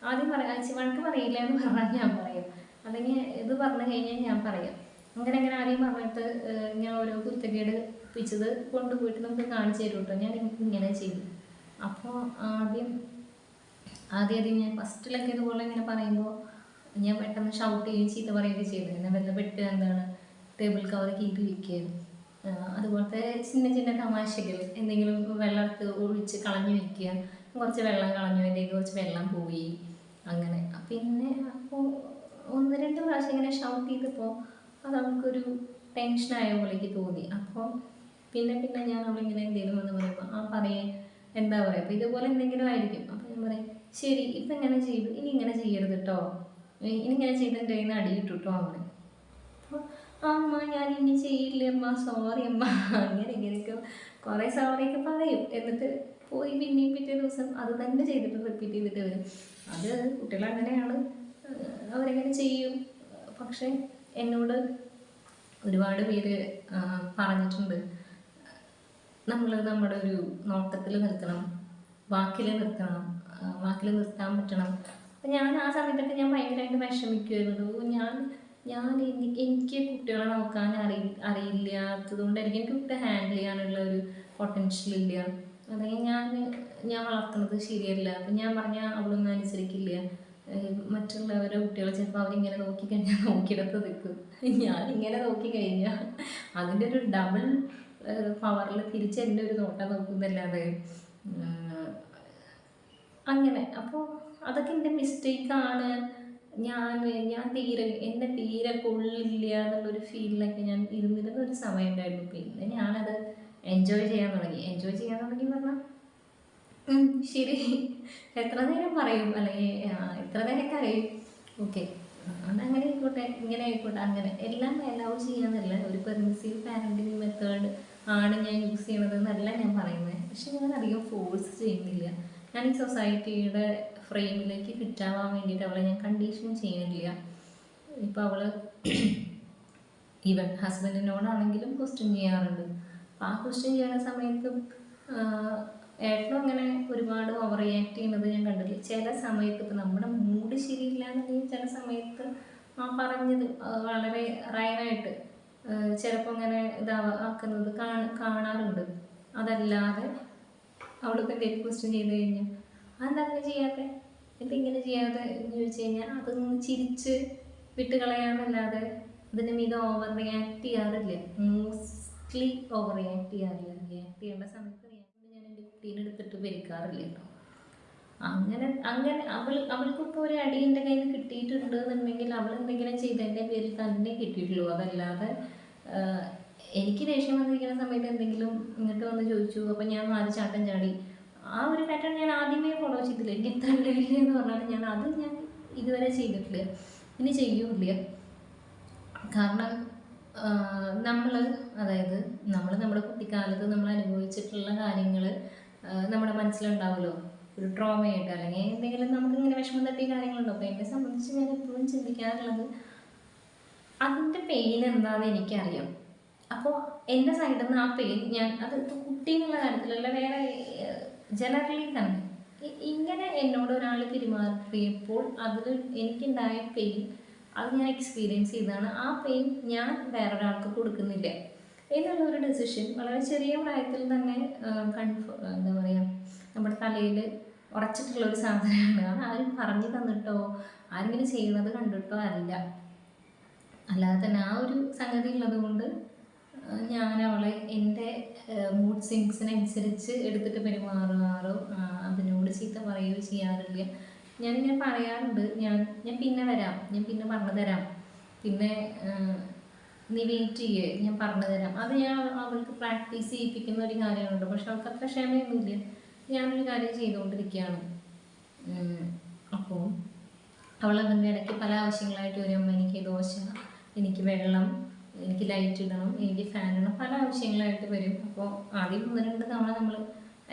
ആദ്യം വഴക്ക് പറയില്ല എന്ന് പറഞ്ഞാൽ ഞാൻ പറയും, അല്ലെങ്കിൽ ഇത് പറഞ്ഞു കഴിഞ്ഞാൽ ഞാൻ പറയാം. അങ്ങനെ ആരെയും പറഞ്ഞിട്ട് ഞാൻ ഓരോ കുരുത്തക്കേട് പിച്ചത് കൊണ്ടുപോയിട്ട് നമുക്ക് കാണിച്ചു തരും കേട്ടോ, ഞാൻ ഇങ്ങനെ ചെയ്തു. അപ്പോൾ ആദ്യം ഞാൻ ഫസ്റ്റിലൊക്കെ ഇതുപോലെ ഇങ്ങനെ പറയുമ്പോൾ ഞാൻ പെട്ടെന്ന് ഷൗട്ട് ചെയ്യുകയും ചീത്ത പറയുകയൊക്കെ ചെയ്തു. എന്നെ ബന്ധപ്പെട്ട് എന്താണ് ടേബിൾ കവർ കീറി വയ്ക്കുകയായിരുന്നു. അതുപോലത്തെ ചിന്ന തമാശകൾ, എന്തെങ്കിലും വെള്ളമെടുത്ത് ഒഴിച്ച് കളഞ്ഞു വയ്ക്കുക, കുറച്ച് വെള്ളം കളഞ്ഞു, എൻ്റെ കുറച്ച് വെള്ളം പോയി, അങ്ങനെ. പിന്നെ അപ്പോൾ 1-2 പ്രാവശ്യം ഇങ്ങനെ ഷൗട്ട് ചെയ്തപ്പോൾ അത് അവൾക്കൊരു ടെൻഷനായ പോലേക്ക് തോന്നി. അപ്പോൾ പിന്നെ ഞാൻ അവളിങ്ങനെ എന്തെങ്കിലും വന്ന് പറയുമ്പോൾ പറയേ എന്താ പറയുക, അപ്പോൾ ഇതുപോലെ എന്തെങ്കിലും ആയിരിക്കും. അപ്പോൾ ഞാൻ പറയും, ശരി ഇപ്പം ഇങ്ങനെ ചെയ്തു, ഇനി ഇങ്ങനെ ചെയ്യരുത് കേട്ടോ, ഇനി ഇങ്ങനെ ചെയ്ത് എൻ്റെ കയ്യിൽ നിന്ന് അടി കിട്ടും കേട്ടോ അമ്മ. അപ്പോൾ അമ്മ ഞാൻ ഇനി ചെയ്യില്ല അമ്മ, സോറി അമ്മ, ഇങ്ങനെയൊക്കെ കുറേ സോറിയൊക്കെ പറയും. എന്നിട്ട് പോയി പിന്നെയും പിറ്റേ ദിവസം അത് തന്നെ ചെയ്തിട്ട് റിപ്പീറ്റ് ചെയ്തിട്ട് വരും. അത് കുട്ടികളങ്ങനെയാണ്, അവരെങ്ങനെ ചെയ്യും. പക്ഷേ എന്നോട് ഒരുപാട് പേര് പറഞ്ഞിട്ടുണ്ട്, നമ്മൾ നമ്മുടെ ഒരു നോട്ടത്തിൽ നിർത്തണം, വാക്കിൽ നിർത്താൻ പറ്റണം. അപ്പം ഞാൻ ആ സമയത്തൊക്കെ ഞാൻ ഭയങ്കരമായിട്ട് വിഷമിക്കുമായിരുന്നു. എനിക്ക് കുട്ടികളെ നോക്കാൻ അറിയില്ലാത്തതുകൊണ്ടായിരിക്കും, എനിക്ക് കുട്ടിയെ ഹാൻഡിൽ ചെയ്യാനുള്ള ഒരു പൊട്ടൻഷ്യൽ ഇല്ല. അല്ലെങ്കിൽ ഞാൻ വളർത്തുന്നത് ശരിയല്ല, അപ്പം ഞാൻ പറഞ്ഞാൽ അവളൊന്നും അനുസരിക്കില്ല. മറ്റുള്ളവരുടെ കുട്ടികളെ ചിലപ്പോൾ അവരിങ്ങനെ നോക്കിക്കഴിഞ്ഞാൽ നോക്കിയിടത്ത് നിൽക്കും. ഞാനിങ്ങനെ നോക്കിക്കഴിഞ്ഞാൽ അതിൻ്റെ ഒരു ഡബിൾ പവറിൽ തിരിച്ച് എൻ്റെ ഒരു നോട്ടം നോക്കുന്നല്ലാതെ അങ്ങനെ. അപ്പോൾ അതൊക്കെ എൻ്റെ മിസ്റ്റേക്കാണ്. ഞാൻ എന്നെ തീരെ കൊള്ളില്ല എന്നുള്ളൊരു ഫീലിലൊക്കെ ഞാൻ ഇരുന്നിരുന്നൊരു സമയം ഉണ്ടായിരുന്നു. പിന്നെ ഞാനത് എൻജോയ് ചെയ്യാൻ തുടങ്ങി പറഞ്ഞാൽ ശരി, എത്ര നേരം പറയും, അല്ലെങ്കിൽ എത്ര നേരം കരയും, ഓക്കെ അതങ്ങനെ ആയിക്കോട്ടെ, ഇങ്ങനെ ആയിക്കോട്ടെ, അങ്ങനെ എല്ലാം അലൗ ചെയ്യാന്നല്ല, ഒരു പെർമിസീവ് പാരൻറ്റിങ് മെത്തേഡ് ആണ് ഞാൻ യൂസ് ചെയ്യണത് എന്നല്ല ഞാൻ പറയുന്നത്. പക്ഷെ ഞാൻ അധികം ഫോഴ്സ് ചെയ്യുന്നില്ല. ഞാൻ ഈ സൊസൈറ്റിയുടെ ഫ്രെയിമിലേക്ക് ഫിറ്റാവാൻ വേണ്ടിയിട്ട് അവളെ ഞാൻ കണ്ടീഷൻ ചെയ്യുന്നില്ല. ഇപ്പോൾ അവൾ ഈവൻ ഹസ്ബൻഡിനോടാണെങ്കിലും ക്വസ്റ്റ്യൻ ചെയ്യാറുണ്ട്. അപ്പോൾ ആ ക്വസ്റ്റ്യൻ ചെയ്യുന്ന സമയത്തും ഏട്ടനും അങ്ങനെ ഒരുപാട് ഓവർ റിയാക്ട് ചെയ്യുന്നത് ഞാൻ കണ്ടില്ല. ചില സമയത്ത് ഇപ്പോൾ നമ്മുടെ മൂഡ് ശരിയില്ല എന്നുണ്ടെങ്കിൽ ചില സമയത്ത് പറഞ്ഞത് വളരെ റയറായിട്ട് ചിലപ്പോൾ അങ്ങനെ ആക്കുന്നത് കാണാറുണ്ട്. അതല്ലാതെ അവളിപ്പോൾ എന്തെങ്കിലും ക്വസ്റ്റ്യൻ ചെയ്ത് കഴിഞ്ഞാൽ അതെന്താ അങ്ങനെ ചെയ്യാതെ, എന്താ ഇങ്ങനെ ചെയ്യാതെ എന്ന് ചോദിച്ചു കഴിഞ്ഞാൽ അതൊന്ന് ചിരിച്ച് വിട്ട് കളയാന്നല്ലാതെ അതിന് മീത് ഓവർ റിയാക്ട് ചെയ്യാറില്ല. മോസ്റ്റ്ലി ഓവർ റിയാക്ട് ചെയ്യാറില്ല. റിയാക്ട് ചെയ്യേണ്ട സമയത്ത് ഞാൻ എൻ്റെ കുട്ടീനെ എടുത്തിട്ട് പെരുക്കാറില്ല കേട്ടോ. അങ്ങനെ അവൾക്കിപ്പോൾ ഒരു അടി എൻ്റെ കയ്യിൽ നിന്ന് കിട്ടിയിട്ടുണ്ട് എന്നുണ്ടെങ്കിൽ അവൾ എന്തെങ്കിലും ചെയ്തതിൻ്റെ പേരിൽ തന്നെ കിട്ടിയിട്ടുള്ളൂ. അതല്ലാതെ എനിക്ക് ദേഷ്യം വന്നിരിക്കുന്ന സമയത്ത് എന്തെങ്കിലും ഇങ്ങോട്ട് വന്ന് ചോദിച്ചു, അപ്പം ഞാൻ 4 ചാട്ടം ചാടി, ആ ഒരു പാറ്റേൺ ഞാൻ ആദ്യമേ ഫോളോ ചെയ്തില്ല. എനിക്ക് ഇത്ര കഴിയില്ല എന്ന് പറഞ്ഞാൽ ഞാൻ ഇതുവരെ ചെയ്തിട്ടില്ല, ഇനി ചെയ്യുമില്ല. കാരണം അതായത് നമ്മുടെ കുട്ടിക്കാലത്ത് നമ്മൾ അനുഭവിച്ചിട്ടുള്ള കാര്യങ്ങൾ നമ്മുടെ മനസ്സിലുണ്ടാവുമല്ലോ, ഒരു ട്രോമയായിട്ട്, അല്ലെങ്കിൽ എന്തെങ്കിലും നമുക്കിങ്ങനെ വിഷമം തട്ടിയ കാര്യങ്ങളുണ്ടോ. അപ്പോൾ എന്നെ സംബന്ധിച്ച് ഞാൻ എപ്പോഴും ചിന്തിക്കാറുള്ളത് അതിൻ്റെ പെയിൻ എന്താണെന്ന് എനിക്കറിയാം. അപ്പോൾ എൻ്റെ സൈഡിൽ നിന്ന് ആ പെയിൻ അത് കുട്ടി എന്നുള്ള കാര്യത്തിലല്ല, വേറെ ജനറലി തന്നെ ഇങ്ങനെ എന്നോട് ഒരാൾ പെരുമാറിയപ്പോൾ അതിൽ എനിക്കുണ്ടായ പെയിൻ അത് ഞാൻ എക്സ്പീരിയൻസ് ചെയ്തതാണ്. ആ പെയിൻ ഞാൻ വേറൊരാൾക്ക് കൊടുക്കുന്നില്ല എന്നുള്ളൊരു ഡെസിഷൻ വളരെ ചെറിയ പ്രായത്തിൽ തന്നെ എന്താ പറയുക, നമ്മുടെ തലയിൽ ഉറച്ചിട്ടുള്ളൊരു സാധനമാണ്. അത് ആരും പറഞ്ഞു തന്നിട്ടോ ആരെങ്കിലും ചെയ്യുന്നത് കണ്ടിട്ടോ അല്ലാതെ തന്നെ ആ ഒരു സംഗതി ഉള്ളത് കൊണ്ട് ഞാൻ അവളെ എൻ്റെ മൂഡ് സ്വിങ്സിനനുസരിച്ച് എടുത്തിട്ട് പെരുമാറാറോ അതിനോട് ചീത്ത പറയുകയോ ചെയ്യാറില്ല. ഞാനിങ്ങനെ പറയാറുണ്ട്, ഞാൻ പിന്നെ വരാം, ഞാൻ പിന്നെ പറഞ്ഞു തരാം, പിന്നെ നീ വെയിറ്റ് ചെയ്യേ, ഞാൻ പറഞ്ഞു തരാം. അത് ഞാൻ അവൾക്ക് പ്രാക്ടീസ് ചെയ്യിപ്പിക്കുന്ന ഒരു കാര്യമുണ്ട്. പക്ഷെ അവൾക്ക് അത്ര ക്ഷമയൊന്നുമില്ല. ഞാനൊരു കാര്യം ചെയ്തുകൊണ്ടിരിക്കുകയാണ്. അപ്പോൾ അവൾ അതിൻ്റെ ഇടയ്ക്ക് പല ആവശ്യങ്ങളായിട്ട് വരും. എനിക്ക് ദോശ, എനിക്ക് വെള്ളം, എനിക്ക് ലൈറ്റ് ഇടണം, എനിക്ക് ഫാൻ ഇടണം, പല ആവശ്യങ്ങളായിട്ട് വരും. അപ്പോൾ ആദ്യം 1-2 തവണ നമ്മൾ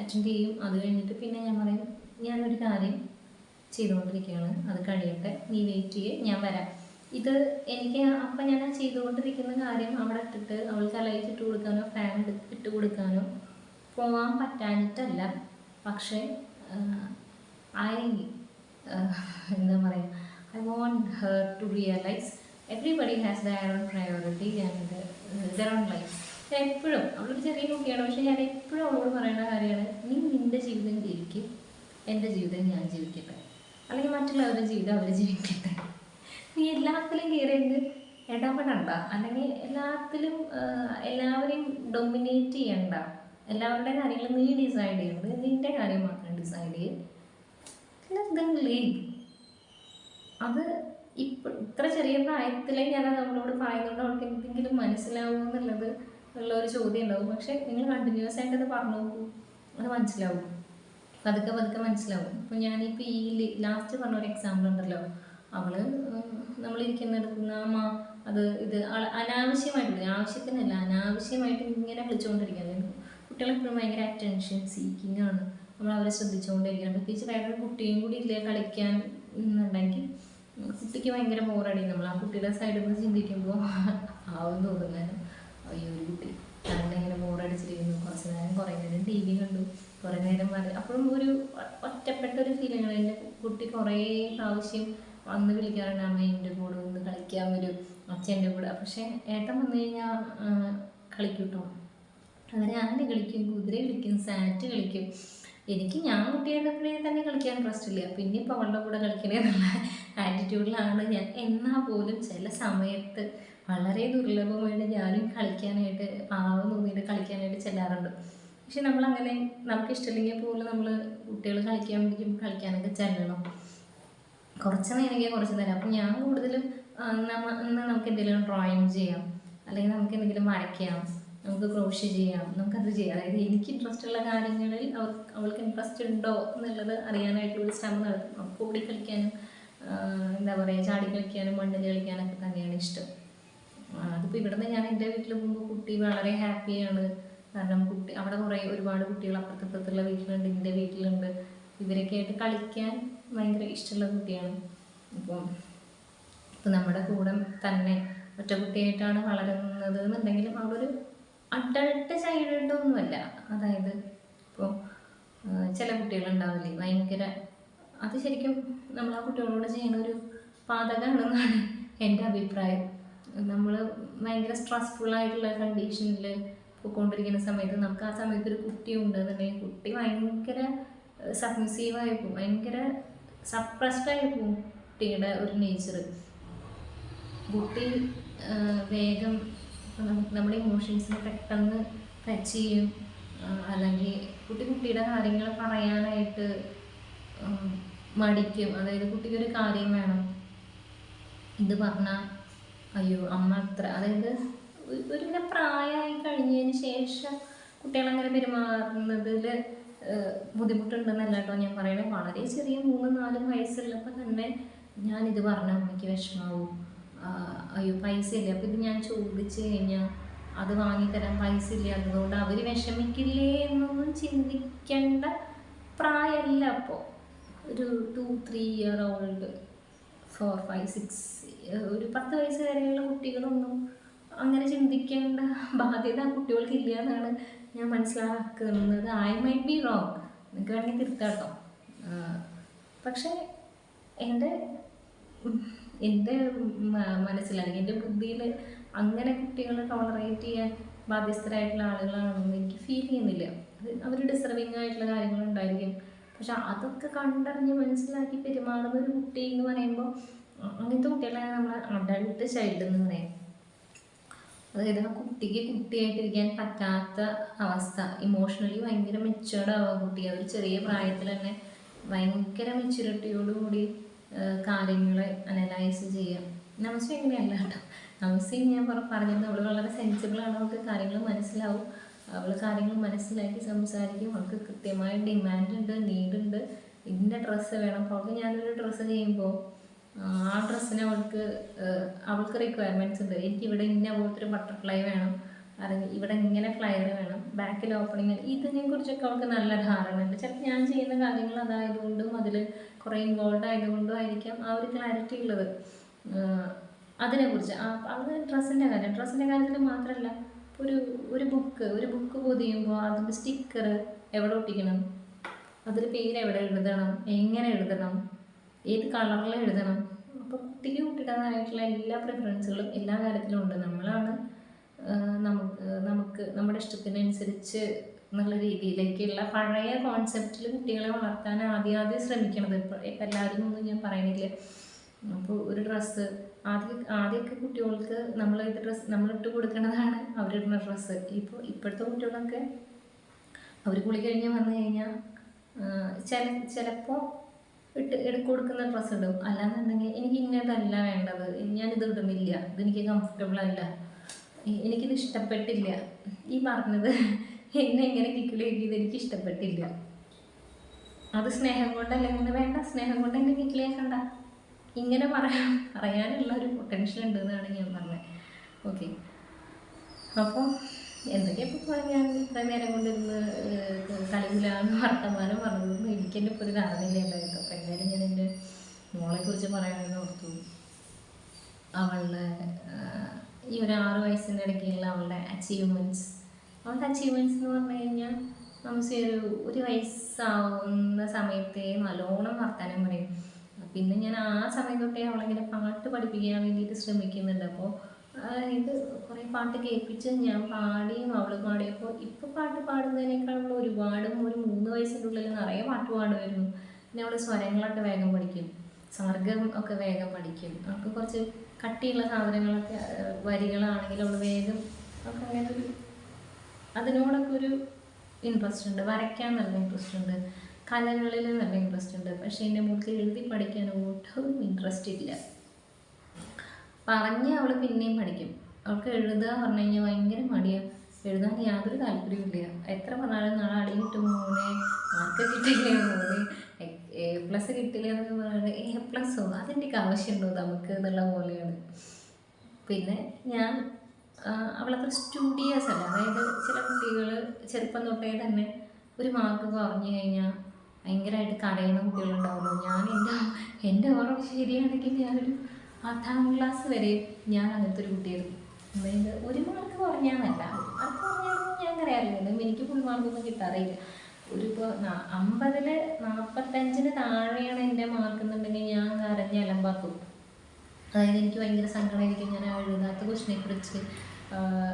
അറ്റൻഡ് ചെയ്യും. അത് കഴിഞ്ഞിട്ട് പിന്നെ ഞാൻ പറയും, ഞാനൊരു കാര്യം ചെയ്തുകൊണ്ടിരിക്കുകയാണ്, അത് കഴിയട്ടെ, നീ വെയിറ്റ് ചെയ്യേ, ഞാൻ വരാം. ഇത് എനിക്ക് അപ്പം ഞാൻ ചെയ്തുകൊണ്ടിരിക്കുന്ന കാര്യം അവിടെ ഇട്ടിട്ട് അവൾക്ക് ലൈറ്റ് ഇട്ട് കൊടുക്കാനോ ഫാൻ ഇട്ട് കൊടുക്കാനോ പോകാൻ പറ്റാഞ്ഞിട്ടല്ല. പക്ഷേ എന്താ പറയുക, I want her to realise everybody has their own priority and their own life. ഞാൻ എപ്പോഴും, അവളൊരു ചെറിയ കുട്ടിയാണ്, പക്ഷേ ഞാൻ എപ്പോഴും അവളോട് പറയുന്ന കാര്യമാണ്, നീ നിൻ്റെ ജീവിതം ജീവിക്കും, എൻ്റെ ജീവിതം ഞാൻ ജീവിക്കട്ടെ, അല്ലെങ്കിൽ മറ്റുള്ളവരുടെ ജീവിതം അവർ ജീവിക്കട്ടെ. നീ എല്ലാത്തിലും കയറിയത് ഇടപെടണ്ട, അല്ലെങ്കിൽ എല്ലാവരെയും ഡൊമിനേറ്റ് ചെയ്യണ്ട. എല്ലാവരുടെ കാര്യങ്ങൾ നീ ഡിസൈഡ് ചെയ്യുന്നത്, നിൻ്റെ കാര്യം മാത്രം ഡിസൈഡ് ചെയ്യും. അത് ഇത്ര ചെറിയ പ്രായത്തിലേ ഞാനത് നമ്മളോട് പറയുന്നുണ്ട്. അവൾക്ക് എന്തെങ്കിലും മനസ്സിലാവും എന്നുള്ളത് ഉള്ളൊരു ചോദ്യം ഉണ്ടാവും. പക്ഷെ നിങ്ങൾ കണ്ടിന്യൂസ് ആയിട്ട് അത് പറഞ്ഞു നോക്കൂ, അത് മനസ്സിലാവും, പതുക്കെ മനസ്സിലാവും. ഇപ്പോൾ ഞാനിപ്പോൾ ഈ ലാസ്റ്റ് പറഞ്ഞൊരു എക്സാമ്പിൾ ഉണ്ടല്ലോ, അവള് നമ്മളിരിക്കുന്നിടത്ത് നിന്ന് ഇത് അനാവശ്യമായിട്ട്, ആവശ്യത്തിനല്ല അനാവശ്യമായിട്ട് ഇങ്ങനെ വിളിച്ചുകൊണ്ടിരിക്കുകയാണ്. കുട്ടികളെപ്പോഴും ഭയങ്കര അറ്റൻഷൻ സീക്കിംഗ് ആണ്, നമ്മൾ അവരെ ശ്രദ്ധിച്ചുകൊണ്ടിരിക്കണം. പ്രത്യേകിച്ച് വേറൊരു കുട്ടിയും കൂടി ഇല്ലേ കളിക്കാൻ എന്നുണ്ടെങ്കിൽ കുട്ടിക്ക് ഭയങ്കര ബോറടി. നമ്മൾ ആ കുട്ടിയുടെ സൈഡിൽ നിന്ന് ചിന്തിക്കുമ്പോൾ ആവും തോന്നുന്നത്, അയ്യോ ഒരു കുട്ടി തന്നെ ഇങ്ങനെ ബോറടിച്ചിരിക്കുന്നു, കുറേ നേരം ടി വി കണ്ടു, കുറേ നേരം അപ്പോഴും ഒരു ഒറ്റപ്പെട്ടൊരു ഫീലിംഗ്. എൻ്റെ കുട്ടി കുറേ പ്രാവശ്യം വന്ന് വിളിക്കാറുണ്ട്, അമ്മ എൻ്റെ കൂടെ ഒന്ന് കളിക്കാൻ വരും, അച്ഛൻ്റെ കൂടെ. പക്ഷേ ഏട്ടൻ വന്നു കഴിഞ്ഞാൽ കളിക്കൂട്ടോ, അവർ ആന കളിക്കും, കുതിര കളിക്കും, സാറ്റ് കളിക്കും. എനിക്ക് ഞാൻ കുട്ടിയായിരുന്നപ്പോഴേ തന്നെ കളിക്കാൻ ഇൻട്രസ്റ്റ് ഇല്ല, പിന്നെ ഇപ്പോൾ അവളുടെ കൂടെ കളിക്കണേ എന്നുള്ള ആറ്റിറ്റ്യൂഡിലാണ് ഞാൻ. എന്നാൽ പോലും ചില സമയത്ത് വളരെ ദുർലഭമായിട്ട് ഞാനും കളിക്കാനായിട്ട് പാവം തോന്നിയിട്ട് കളിക്കാനായിട്ട് ചെല്ലാറുണ്ട്. പക്ഷെ നമ്മളങ്ങനെ നമുക്ക് ഇഷ്ടമില്ലെങ്കിൽ പോലും നമ്മൾ കുട്ടികൾ കളിക്കാൻ വേണ്ടിയും കളിക്കാനൊക്കെ ചെല്ലണം. കുറച്ച് നേരമെങ്കിൽ കുറച്ച് നേരം. അപ്പം ഞാൻ കൂടുതലും ഇന്ന് നമുക്ക് എന്തെങ്കിലും ഡ്രോയിങ് ചെയ്യാം, അല്ലെങ്കിൽ നമുക്ക് എന്തെങ്കിലും വരയ്ക്കാം, നമുക്ക് ക്രോഷ്യ ചെയ്യാം, നമുക്കത് ചെയ്യാം. അതായത് എനിക്ക് ഇൻട്രസ്റ്റ് ഉള്ള കാര്യങ്ങളിൽ അവൾക്ക് ഇൻട്രസ്റ്റ് ഉണ്ടോ എന്നുള്ളത് അറിയാനായിട്ടുള്ളൊരു ശ്രമം നടത്തും. അവൾക്ക് ഓടി കളിക്കാനും എന്താ പറയുക, ചാടി കളിക്കാനും മണ്ണിൽ കളിക്കാനൊക്കെ തന്നെയാണ് ഇഷ്ടം. അതിപ്പോൾ ഇവിടുന്ന് ഞാൻ എൻ്റെ വീട്ടിൽ പോകുമ്പോൾ കുട്ടി വളരെ ഹാപ്പിയാണ്. കാരണം കുട്ടി അവിടെ ഒരുപാട് കുട്ടികൾ അപ്പുറത്തപ്പുറത്തുള്ള വീട്ടിലുണ്ട്, എൻ്റെ വീട്ടിലുണ്ട്. ഇവരൊക്കെ ആയിട്ട് കളിക്കാൻ ഭയങ്കര ഇഷ്ടമുള്ള കുട്ടിയാണ്. ഇപ്പം നമ്മുടെ കൂടെ തന്നെ ഒറ്റ കുട്ടിയായിട്ടാണ് വളരുന്നത് എന്നുണ്ടെങ്കിലും അവളൊരു അഡൾട്ട് ചൈൽഡൊന്നുമല്ല. അതായത് ഇപ്പോൾ ചില കുട്ടികളുണ്ടാവില്ലേ ഭയങ്കര, അത് ശരിക്കും നമ്മൾ ആ കുട്ടികളോട് ചെയ്യുന്ന ഒരു പാതകമാണെന്നാണ് എൻ്റെ അഭിപ്രായം. നമ്മൾ ഭയങ്കര സ്ട്രെസ്ഫുള്ളായിട്ടുള്ള കണ്ടീഷനിൽ പോയിക്കൊണ്ടിരിക്കുന്ന സമയത്ത് നമുക്ക് ആ സമയത്ത് ഒരു കുട്ടി ഉണ്ടെന്നുണ്ടെങ്കിൽ കുട്ടി ഭയങ്കര സബ്മിസീവായി പോകും, ഭയങ്കര സപ്രസ്ഡായി പോകും കുട്ടിയുടെ ഒരു നേച്ചർ. കുട്ടി വേഗം നമ്മുടെ ഇമോഷൻസിനെ പെട്ടെന്ന് ടച്ച് ചെയ്യും. അല്ലെങ്കിൽ കുട്ടിയുടെ കാര്യങ്ങൾ പറയാനായിട്ട് മടിക്കും. അതായത് കുട്ടിക്കൊരു കാര്യം വേണം, ഇത് പറഞ്ഞാൽ അയ്യോ അമ്മ അത്ര, അതായത് ഒരുവിധ പ്രായമായി കഴിഞ്ഞതിന് ശേഷം കുട്ടികളങ്ങനെ പെരുമാറുന്നതിൽ ബുദ്ധിമുട്ടുണ്ടെന്നല്ല കേട്ടോ ഞാൻ പറയണത്. വളരെ ചെറിയ 3-4 വയസ്സുള്ളപ്പോൾ തന്നെ ഞാനിത് പറഞ്ഞ അമ്മയ്ക്ക് വിഷമാവും, അയ്യോ പൈസ ഇല്ല, അപ്പോൾ ഇത് ഞാൻ ചോദിച്ചു കഴിഞ്ഞാൽ അത് വാങ്ങിത്തരാൻ പൈസ ഇല്ലാത്തതുകൊണ്ട് അവർ വിഷമിക്കില്ലേ എന്നൊന്നും ചിന്തിക്കേണ്ട പ്രായമല്ല അപ്പോൾ. ഒരു 2-3 ഇയർ ഓൾഡ്, 4, 5, 6, ഒരു 10 വയസ്സ് വരെയുള്ള കുട്ടികളൊന്നും അങ്ങനെ ചിന്തിക്കേണ്ട ബാധ്യത കുട്ടികൾക്ക് ഇല്ല എന്നാണ് ഞാൻ മനസ്സിലാക്കുന്നത്. ഐ മൈറ്റ് ബി റോങ്, നിങ്ങൾക്ക് വേണമെങ്കിൽ തിരുത്താട്ടോ. പക്ഷേ എൻ്റെ മനസ്സിൽ അല്ലെങ്കിൽ എൻ്റെ ബുദ്ധിയിൽ അങ്ങനെ കുട്ടികളെ ടോളറേറ്റ് ചെയ്യാൻ ബാധ്യസ്ഥരായിട്ടുള്ള ആളുകളാണെന്ന് എനിക്ക് ഫീൽ ചെയ്യുന്നില്ല. അത് അവർ ഡിസർവിങ് ആയിട്ടുള്ള കാര്യങ്ങളുണ്ടായിരിക്കും. പക്ഷെ അതൊക്കെ കണ്ടറിഞ്ഞ് മനസ്സിലാക്കി പെരുമാറുന്ന ഒരു കുട്ടി എന്ന് പറയുമ്പോൾ അങ്ങനത്തെ കുട്ടികളാണ് നമ്മൾ അഡൾട്ട് ചൈൽഡ് എന്ന് പറയാം. അതായത് ആ കുട്ടിക്ക് കുട്ടിയായിട്ടിരിക്കാൻ പറ്റാത്ത അവസ്ഥ, ഇമോഷണലി ഭയങ്കര മെച്ചുവേർഡ് ആവുക കുട്ടി. അവർ ചെറിയ പ്രായത്തിൽ തന്നെ ഭയങ്കര മെച്യൂരിറ്റിയോടുകൂടി കാര്യങ്ങളെ അനലൈസ് ചെയ്യുക. നമസ്തേ എങ്ങനെയല്ല കേട്ടോ. നമസ്തേ ഞാൻ പറഞ്ഞിരുന്നു, അവൾ വളരെ സെൻസിബിളാണ്, അവൾക്ക് കാര്യങ്ങൾ മനസ്സിലാവും, അവൾ കാര്യങ്ങൾ മനസ്സിലാക്കി സംസാരിക്കും. അവൾക്ക് കൃത്യമായ ഡിമാൻഡ് ഉണ്ട്, നീഡുണ്ട്. ഇന്ന ഡ്രസ്സ് വേണം. അപ്പോൾ അവൾക്ക് ഞാനൊരു ഡ്രസ്സ് ചെയ്യുമ്പോൾ ആ ഡ്രസ്സിന് അവൾക്ക് റിക്വയർമെൻറ്റ്സ് ഉണ്ട്. എനിക്കിവിടെ ഇന്ന പോലത്തെ ഒരു ബട്ടർഫ്ലൈ വേണം, അല്ലെങ്കിൽ ഇവിടെ ഇങ്ങനെ ഫ്ലയർ വേണം, ബാക്കിൽ ഓപ്പണിങ്, ഇതിനെക്കുറിച്ചൊക്കെ അവൾക്ക് നല്ല ധാരണ ഉണ്ട്. ചിലപ്പോൾ ഞാൻ ചെയ്യുന്ന കാര്യങ്ങൾ അതായതുകൊണ്ടും അതിൽ കുറേ ഇൻവോൾവ് ആയതുകൊണ്ടും ആയിരിക്കാം ആ ഒരു ക്ലാരിറ്റി ഉള്ളത് അതിനെക്കുറിച്ച്. അത് ഡ്രസ്സിൻ്റെ കാര്യത്തിൽ മാത്രമല്ല, ഒരു ബുക്ക് പൊതിയുമ്പോൾ അതിൻ്റെ സ്റ്റിക്കർ എവിടെ ഒട്ടിക്കണം, അതിൽ പേര് എവിടെ എഴുതണം, എങ്ങനെ എഴുതണം, ഏത് കളറിൽ എഴുതണം. അപ്പോൾ കുട്ടിയുടേതായിട്ടുള്ള എല്ലാ പ്രിഫറൻസുകളും എല്ലാ കാര്യത്തിലും ഉണ്ട്. നമ്മളാണ് നമുക്ക് നമ്മുടെ ഇഷ്ടത്തിനനുസരിച്ച് എന്നുള്ള രീതിയിലേക്കുള്ള പഴയ കോൺസെപ്റ്റിൽ കുട്ടികളെ വളർത്താൻ ആദ്യം ശ്രമിക്കണത്. ഇപ്പോൾ എല്ലാവരും ഒന്നും ഞാൻ പറയുന്നില്ല. അപ്പോൾ ഒരു ഡ്രസ്സ് ആദ്യമൊക്കെ കുട്ടികൾക്ക് നമ്മളിട്ട് കൊടുക്കേണ്ടതാണ് അവരിടുന്ന ഡ്രസ്സ്. ഇപ്പോഴത്തെ കുട്ടികളൊക്കെ അവർ കുളി കഴിഞ്ഞ് വന്നു കഴിഞ്ഞാൽ ചിലപ്പോൾ കൊടുക്കുന്ന ഡ്രസ്സ് ഇടും. അല്ലാന്നുണ്ടെങ്കിൽ എനിക്ക് ഇന്നതല്ല വേണ്ടത്, ഞാനിത് ഇടുന്നില്ല, ഇതെനിക്ക് കംഫർട്ടബിൾ അല്ല, എനിക്കിത് ഇഷ്ടപ്പെട്ടില്ല, ഈ പറഞ്ഞത് എന്നെ എങ്ങനെ കിക്കിളിയാക്കിയത് എനിക്ക് ഇഷ്ടപ്പെട്ടില്ല, അത് സ്നേഹം കൊണ്ടല്ല, ഇങ്ങനെ വേണ്ട, സ്നേഹം കൊണ്ട് എന്നെ കിക്കിളിയാക്കണ്ട, ഇങ്ങനെ പറയാനുള്ള ഒരു പൊട്ടൻഷ്യൽ ഉണ്ട് എന്നാണ് ഞാൻ പറഞ്ഞത്. ഓക്കെ, അപ്പോൾ എന്തൊക്കെയപ്പോൾ ഞാൻ ഇത്ര നേരം കൊണ്ടിരുന്ന് കളിയിലാന്ന് വർത്തമാനം പറഞ്ഞതൊന്നും എനിക്കെന്നെ ഇപ്പോൾ ഒരു ധാരണയില്ല ഉണ്ടായിരുന്നു. അപ്പോൾ എന്തായാലും ഞാൻ എൻ്റെ മോളെക്കുറിച്ച് പറയാമെന്ന് ഓർത്തു. അവളുടെ ഈ ഒരു 6 വയസ്സിൻ്റെ ഇടയ്ക്കുള്ള അവളുടെ അച്ചീവ്മെൻറ്റ്സ് എന്ന് പറഞ്ഞു കഴിഞ്ഞാൽ നമുക്ക് ഒരു വയസ്സാവുന്ന സമയത്തെ നല്ലോണം വർത്താനം പറയും. പിന്നെ ഞാൻ ആ സമയം തൊട്ടേ അവളിങ്ങനെ പാട്ട് പഠിപ്പിക്കാൻ വേണ്ടിയിട്ട് ശ്രമിക്കുന്നുണ്ട്. അപ്പോൾ ഇത് കുറേ പാട്ട് കേൾപ്പിച്ച് ഞാൻ പാടിയും അവൾ പാടിയപ്പോൾ ഇപ്പോൾ പാട്ട് പാടുന്നതിനേക്കാളും ഒരുപാട് ഒരു 3 വയസ്സിൻ്റെ ഉള്ളിൽ നിറയെ പാട്ട് പാടുമായിരുന്നു. പിന്നെ അവൾ സ്വരങ്ങളൊക്കെ വേഗം പഠിക്കും, സർഗം ഒക്കെ വേഗം പഠിക്കും. അവൾക്ക് കുറച്ച് കട്ടിയുള്ള സാധനങ്ങളൊക്കെ വരികളാണെങ്കിൽ അവൾ വേഗം അവൾക്ക് അങ്ങനെ ഒരു അതിനോടൊക്കെ ഒരു ഇൻട്രസ്റ്റ് ഉണ്ട്. വരയ്ക്കാൻ നല്ല ഇൻട്രസ്റ്റ് ഉണ്ട്, കലകളിൽ നല്ല ഇൻട്രസ്റ്റ് ഉണ്ട്. പക്ഷേ എൻ്റെ മോൾക്ക് എഴുതി പഠിക്കാൻ ഒട്ടും ഇൻട്രസ്റ്റ് ഇല്ല. പറഞ്ഞ് അവൾ പിന്നെയും പഠിക്കും. അവൾക്ക് എഴുതുക പറഞ്ഞു കഴിഞ്ഞാൽ ഭയങ്കര മടിയാണ്. എഴുതാൻ യാതൊരു താല്പര്യമില്ല. എത്ര പറഞ്ഞാലും നാളെ അടി കിട്ടും മോനെ, മാർക്ക് കിട്ടില്ലേ മോനെ, A+ കിട്ടില്ല എന്നൊക്കെ പറയുന്നത് A+ഓ അതെനിക്ക് ആവശ്യമുണ്ടോ നമുക്ക് എന്നുള്ള പോലെയാണ്. പിന്നെ ഞാൻ അവളത്ര സ്റ്റുഡിയസ് അല്ല. അതായത് ചില കുട്ടികൾ ചെറുപ്പം തൊട്ടേ തന്നെ ഒരു മാർക്ക് കുറഞ്ഞു കഴിഞ്ഞാൽ ഭയങ്കരമായിട്ട് കരയുന്ന കുട്ടികളുണ്ടാവുമല്ലോ. ഞാൻ എൻ്റെ ഓർമ്മ ശരിയാണെങ്കിൽ ഞാനൊരു 10ാം ക്ലാസ് വരെ ഞാൻ അങ്ങനത്തെ ഒരു കുട്ടിയായിരുന്നു. അതായത് ഒരു മാർക്ക് കുറഞ്ഞാന്നല്ല, മാർക്ക് കുറഞ്ഞാലും ഞാൻ കരയാറില്ല. എനിക്ക് ഫുൾ മാർക്കൊന്നും കിട്ടാറില്ല. ഇപ്പോൾ 50-ൽ 45-ന് താഴെയാണ് എൻ്റെ മാർക്ക് എന്നുണ്ടെങ്കിൽ ഞാൻ കരഞ്ഞ് അലമ്പാക്കും. അതായത് എനിക്ക് ഭയങ്കര സങ്കടമായിരിക്കും. ഞാൻ എഴുതാത്ത ക്വസ്റ്റിനെ കുറിച്ച്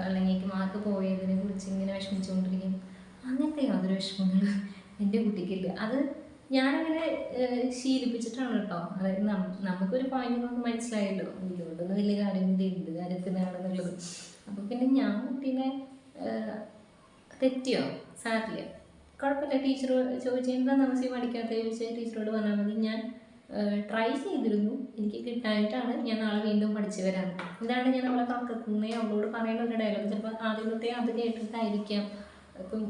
അല്ലെങ്കിൽ എനിക്ക് മാർക്ക് പോയതിനെ കുറിച്ച് ഇങ്ങനെ വിഷമിച്ചുകൊണ്ടിരിക്കും. അങ്ങനത്തെ യാതൊരു വിഷമങ്ങളും എൻ്റെ കുട്ടിക്കില്ല. അത് ഞാനങ്ങനെ ശീലിപ്പിച്ചിട്ടാണ് കേട്ടോ. അതായത് നമുക്കൊരു പോയിന്റ് നമുക്ക് മനസ്സിലായല്ലോ ഇതുകൊണ്ടൊന്നും വലിയ കാര്യമില്ല, എന്ത് കാര്യത്തിനാണെന്നുള്ളത്. അപ്പോൾ പിന്നെ ഞാൻ കുട്ടീനെ തെറ്റിയോ സാരില്ല, കുഴപ്പമില്ല. ടീച്ചർ ചോദിച്ചാൽ എന്താ നമസ്തേ പഠിക്കാത്ത ചോദിച്ചാൽ ടീച്ചറോട് പറഞ്ഞാൽ മതി, ഞാൻ ട്രൈ ചെയ്തിരുന്നു, എനിക്ക് കിട്ടാനായിട്ടാണ്, ഞാൻ നാളെ വീണ്ടും പഠിച്ചു വരാം. ഇതാണ് ഞാൻ അവളെ തുടക്കത്തുനിന്നേ അവളോട് പറയുന്ന ഒരു ഡയലോഗ്. ചിലപ്പോൾ ആദ്യം തൊട്ടേ അത് കേട്ടിട്ടായിരിക്കാം. ഇപ്പം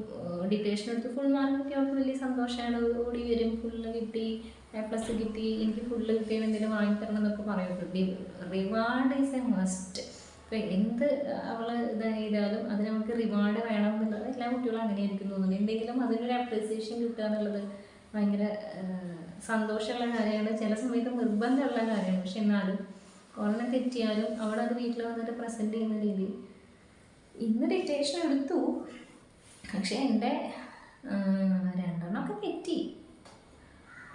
ഡിറ്റേഷൻ എടുത്ത് ഫുൾ മാർക്ക് കിട്ടി അവൾക്ക് വലിയ സന്തോഷമാണ്, ഓടി വരും, ഫുള്ള് കിട്ടി, A+ കിട്ടി, എനിക്ക് ഫുള്ള് കിട്ടിയാൽ എന്തെങ്കിലും വാങ്ങിത്തരണം എന്നൊക്കെ പറയുന്നത്. Reward is A must. ഇപ്പം എന്ത് അവൾ ഇതായാലും അതിന് നമുക്ക് റിവാർഡ് വേണം എന്നുള്ളത് എല്ലാ കുട്ടികളും അങ്ങനെ ആയിരിക്കും തോന്നുന്നത്. എന്തെങ്കിലും അതിനൊരു അപ്രീസിയേഷൻ കിട്ടുക എന്നുള്ളത് ഭയങ്കര സന്തോഷമുള്ള കാര്യമാണ്, ചില സമയത്ത് നിർബന്ധമുള്ള കാര്യമാണ്. പക്ഷെ എന്നാലും ഒരെണ്ണം തെറ്റിയാലും അവളത് വീട്ടിൽ വന്നിട്ട് പ്രസൻറ്റ് ചെയ്യുന്ന രീതി. ഇന്ന് ഡിറ്റേഷൻ എടുത്തു, പക്ഷെ എൻ്റെ 2 തെറ്റി.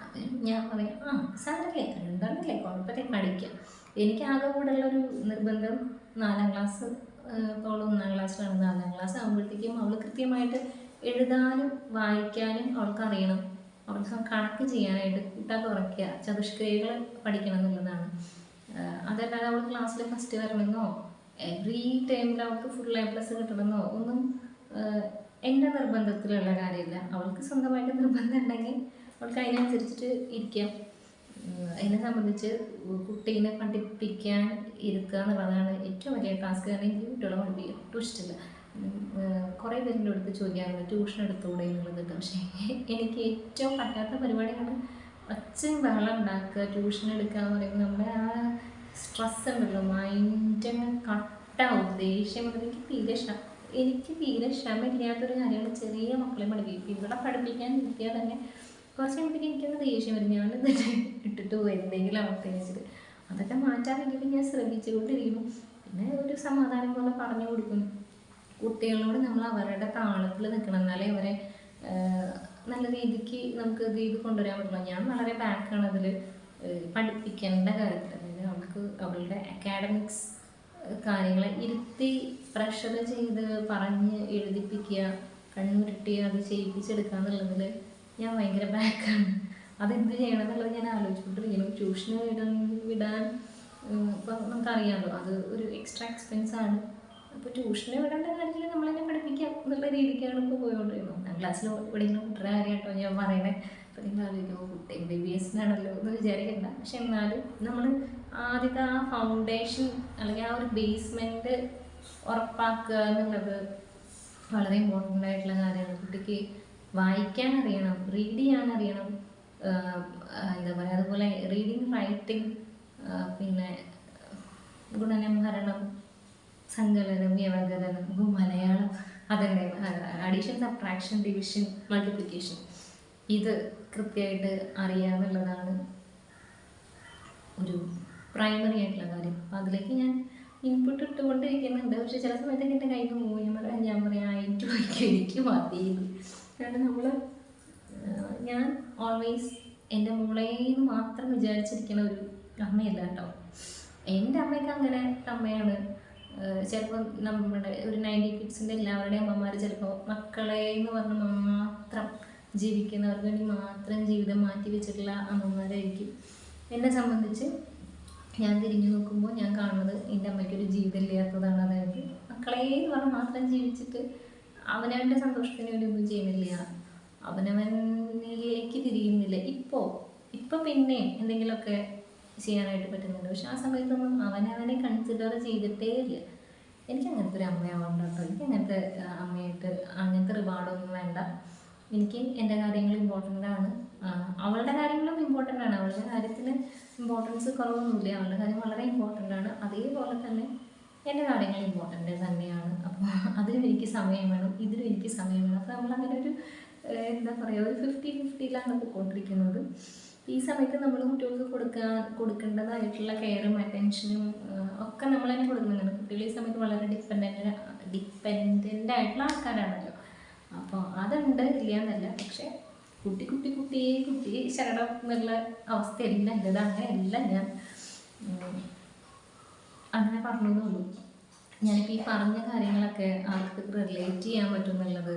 അപ്പം ഞാൻ പറയാം സാരല്ലേ, 2 കുഴപ്പമില്ല, പഠിക്കാം. എനിക്ക് ആകെ കൂടെയുള്ളൊരു നിർബന്ധം 4ാം ക്ലാസ്, ഇപ്പോൾ 1ാം ക്ലാസ്സിലാണ്. 4ാം ക്ലാസ് ആകുമ്പോഴത്തേക്കും അവൾ കൃത്യമായിട്ട് എഴുതാനും വായിക്കാനും അവൾക്ക് അറിയണം. അവൾക്ക് കണക്ക് ചെയ്യാനായിട്ട് കൂട്ടാൻ കുറയ്ക്കുക, ചതുഷ്ക്രിയകൾ പഠിക്കണം എന്നുള്ളതാണ്. അതല്ലാതെ അവൾ ക്ലാസ്സിൽ ഫസ്റ്റ് വരണമെന്നോ എവറി ടൈമിൽ അവൾക്ക് ഫുൾ A+ കിട്ടണമെന്നോ ഒന്നും എൻ്റെ നിർബന്ധത്തിലുള്ള കാര്യമില്ല. അവൾക്ക് സ്വന്തമായിട്ട് നിർബന്ധം ഉണ്ടെങ്കിൽ അവൾക്ക് അതിനനുസരിച്ചിട്ട് ഇരിക്കാം. അതിനെ സംബന്ധിച്ച് കുട്ടീനെ പഠിപ്പിക്കാൻ ഇരുത്തുക എന്നുള്ളതാണ് ഏറ്റവും വലിയ ടാസ്ക്. കാരണം എനിക്ക് കുട്ടികളെ പഠിപ്പിക്കാൻ ഒട്ടും ഇഷ്ടമില്ല. കുറേ പേരിൻ്റെ അടുത്ത് ചോദിക്കാറുണ്ട് ട്യൂഷൻ എടുത്തുകൂടെ എന്നുള്ളത്. പക്ഷേ എനിക്ക് ഏറ്റവും പറ്റാത്ത പരിപാടിയാണ് ഒച്ചയും ബഹളം ഉണ്ടാക്കുക, ട്യൂഷൻ എടുക്കുക എന്ന് പറയുമ്പോൾ നമ്മുടെ ആ സ്ട്രെസ് ഉണ്ടല്ലോ, മൈൻഡങ്ങ് കട്ടാവും, ദേഷ്യം വന്നിട്ട് എനിക്ക് തീരെ ക്ഷമയില്ലാത്തൊരു കാര്യമാണ് ചെറിയ മക്കളെ പഠിപ്പിക്കും. ഇവിടെ പഠിപ്പിക്കാൻ ഇരുത്തിയാൽ തന്നെ കുറച്ച് കഴിയുമ്പോഴത്തേക്ക് എനിക്കൊന്ന് ദേഷ്യം വരും. ഞാനിത് ഇട്ടിട്ട് പോയി എന്തെങ്കിലും അവസ്ഥ വെച്ചിട്ട് അതൊക്കെ മാറ്റാൻ വേണ്ടിയിട്ട് ഞാൻ ശ്രമിച്ചുകൊണ്ടിരിക്കുന്നു. പിന്നെ ഒരു സമാധാനം പോലെ പറഞ്ഞു കൊടുക്കും. കുട്ടികളോട് നമ്മൾ അവരുടെ താളത്തിൽ നിൽക്കണം, എന്നാലേ അവരെ നല്ല രീതിക്ക് നമുക്ക് ഇത് ചെയ്ത് കൊണ്ടുവരാൻ പറ്റില്ല. ഞാൻ വളരെ ബാക്കാണ് അതിൽ പഠിപ്പിക്കേണ്ട കാര്യത്തിൽ. അതായത് അവൾക്ക് അവളുടെ അക്കാഡമിക്സ് കാര്യങ്ങളെ ഇരുത്തി പ്രഷർ ചെയ്ത് പറഞ്ഞ് എഴുതിപ്പിക്കുക, കണ്ണുരുട്ടി അത് ചെയ്യിപ്പിച്ചെടുക്കുക എന്നുള്ളതിൽ ഞാൻ ഭയങ്കര ബാക്കാണ്. അതെന്ത് ചെയ്യണം എന്നുള്ളത് ഞാൻ ആലോചിച്ചുകൊണ്ടിരിക്കുന്നു. ട്യൂഷന് വിടാൻ ഇപ്പം നമുക്കറിയാമല്ലോ അത് ഒരു എക്സ്ട്രാ എക്സ്പെൻസാണ്. അപ്പോൾ ട്യൂഷന് വിടേണ്ട കാര്യത്തിൽ നമ്മളെന്നെ പഠിപ്പിക്കാം എന്നുള്ള രീതിക്കാണ് ഇപ്പോൾ പോയിക്കൊണ്ടിരിക്കുന്നത്. 1ാം ക്ലാസ്സിൽ പഠിക്കുന്ന കുട്ടിയുടെ കാര്യം കേട്ടോ ഞാൻ പറയണേ. അപ്പോൾ നിങ്ങൾ ആലോചിക്കുമ്പോൾ കുട്ടി MBBSനാണല്ലോ എന്ന് വിചാരിക്കണ്ട. പക്ഷെ എന്നാലും നമ്മൾ ആദ്യത്തെ ആ ഫൗണ്ടേഷൻ അല്ലെങ്കിൽ ആ ഒരു ബേസ്മെൻറ്റ് ഉറപ്പാക്കുക എന്നുള്ളത് വളരെ ഇമ്പോർട്ടൻ്റ് ആയിട്ടുള്ള കാര്യമാണ്. കുട്ടിക്ക് വായിക്കാൻ അറിയണം, റീഡ് ചെയ്യാൻ അറിയണം, എന്താ പറയുക, അതുപോലെ റീഡിങ്, റൈറ്റിംഗ്, പിന്നെ ഗുണനം, ഹരണം, സങ്കലനം, വ്യവകലനം, മലയാളം, അതന്നെ അഡീഷൻ, സബ്ട്രാക്ഷൻ, ഡിവിഷൻ, മൾട്ടിപ്ലിക്കേഷൻ, ഇത് കൃത്യമായിട്ട് അറിയാമെന്നുള്ളതാണ് ഒരു പ്രൈമറി ആയിട്ടുള്ള കാര്യം. അപ്പം അതിലേക്ക് ഞാൻ ഇൻപുട്ട് ഇട്ടുകൊണ്ടിരിക്കുന്നുണ്ട്. പക്ഷെ ചില സമയത്തൊക്കെ എൻ്റെ കയ്യിൽ നിന്ന് പോയി ഞാൻ പറയാം എനിക്ക് മതി. കാരണം ഞാൻ ഓൾവേസ് എൻ്റെ മോളേന്ന് മാത്രം വിചാരിച്ചിരിക്കുന്ന ഒരു അമ്മയല്ല കേട്ടോ. എൻ്റെ അമ്മയ്ക്ക് അങ്ങനെ അമ്മയാണ്. ചിലപ്പോൾ നമ്മുടെ ഒരു 90 കിഡ്സിൻ്റെ എല്ലാവരുടെയും അമ്മമാർ ചിലപ്പോൾ മക്കളെ എന്ന് പറഞ്ഞ് മാത്രം ജീവിക്കുന്നവർക്ക് വേണ്ടി മാത്രം ജീവിതം മാറ്റി വെച്ചിട്ടുള്ള അമ്മമാരായിരിക്കും. എന്നെ സംബന്ധിച്ച് ഞാൻ തിരിഞ്ഞു നോക്കുമ്പോൾ ഞാൻ കാണുന്നത് എൻ്റെ അമ്മയ്ക്കൊരു ജീവിതം ഇല്ലാത്തതാണ്. അതായത് മക്കളെ എന്ന് പറഞ്ഞ് മാത്രം ജീവിച്ചിട്ട് അവനവൻ്റെ സന്തോഷത്തിന് വേണ്ടി ഒന്നും ചെയ്യുന്നില്ല, അവനവനിലേക്ക് തിരിയുന്നില്ല. ഇപ്പോൾ പിന്നെ എന്തെങ്കിലുമൊക്കെ ചെയ്യാനായിട്ട് പറ്റുന്നുണ്ട്. പക്ഷെ ആ സമയത്തൊന്നും അവനവനെ കൺസിഡർ ചെയ്തിട്ടേ ഇല്ല. എനിക്ക് അങ്ങനത്തെ ഒരു അമ്മയാവണ്ട കേട്ടോ. എനിക്ക് അങ്ങനത്തെ അമ്മയായിട്ട് അങ്ങനത്തെ റിവാർഡൊന്നും വേണ്ട. എനിക്ക് എൻ്റെ കാര്യങ്ങൾ ഇമ്പോർട്ടൻ്റ് ആണ്, അവളുടെ കാര്യങ്ങളും ഇമ്പോർട്ടൻ്റ് ആണ്. അവളുടെ കാര്യത്തിന് ഇമ്പോർട്ടൻസ് കുറവൊന്നുമില്ല, അവളുടെ കാര്യം വളരെ ഇമ്പോർട്ടൻ്റ് ആണ്. അതേപോലെ തന്നെ എൻ്റെ കാര്യങ്ങൾ ഇമ്പോർട്ടൻ്റ് തന്നെയാണ്. അപ്പോൾ അതിനും എനിക്ക് സമയം വേണം, ഇതിനും എനിക്ക് സമയം വേണം. അപ്പോൾ നമ്മളങ്ങനെ ഒരു എന്താ പറയുക, ഒരു 50-50ലാണ് പോയിക്കൊണ്ടിരിക്കുന്നത്. ഈ സമയത്ത് നമ്മൾ കുട്ടികൾക്ക് കൊടുക്കേണ്ടതായിട്ടുള്ള കെയറും അറ്റൻഷനും ഒക്കെ നമ്മൾ തന്നെ കൊടുക്കുന്നുണ്ട്. കുട്ടികൾ ഈ സമയത്ത് വളരെ ഡിപ്പെൻഡൻ്റ് ആയിട്ടുള്ള ആൾക്കാരാണല്ലോ. അപ്പോൾ അതുണ്ട്, ഇല്ല എന്നല്ല. പക്ഷേ കുട്ടി ശരണം എന്നുള്ള അവസ്ഥയല്ല എൻ്റെത്. അങ്ങനെയല്ല, ഞാൻ അങ്ങനെ പറഞ്ഞതേ. ഞാനിപ്പോൾ ഈ പറഞ്ഞ കാര്യങ്ങളൊക്കെ ആർക്ക് റിലേറ്റ് ചെയ്യാൻ പറ്റും എന്നുള്ളത്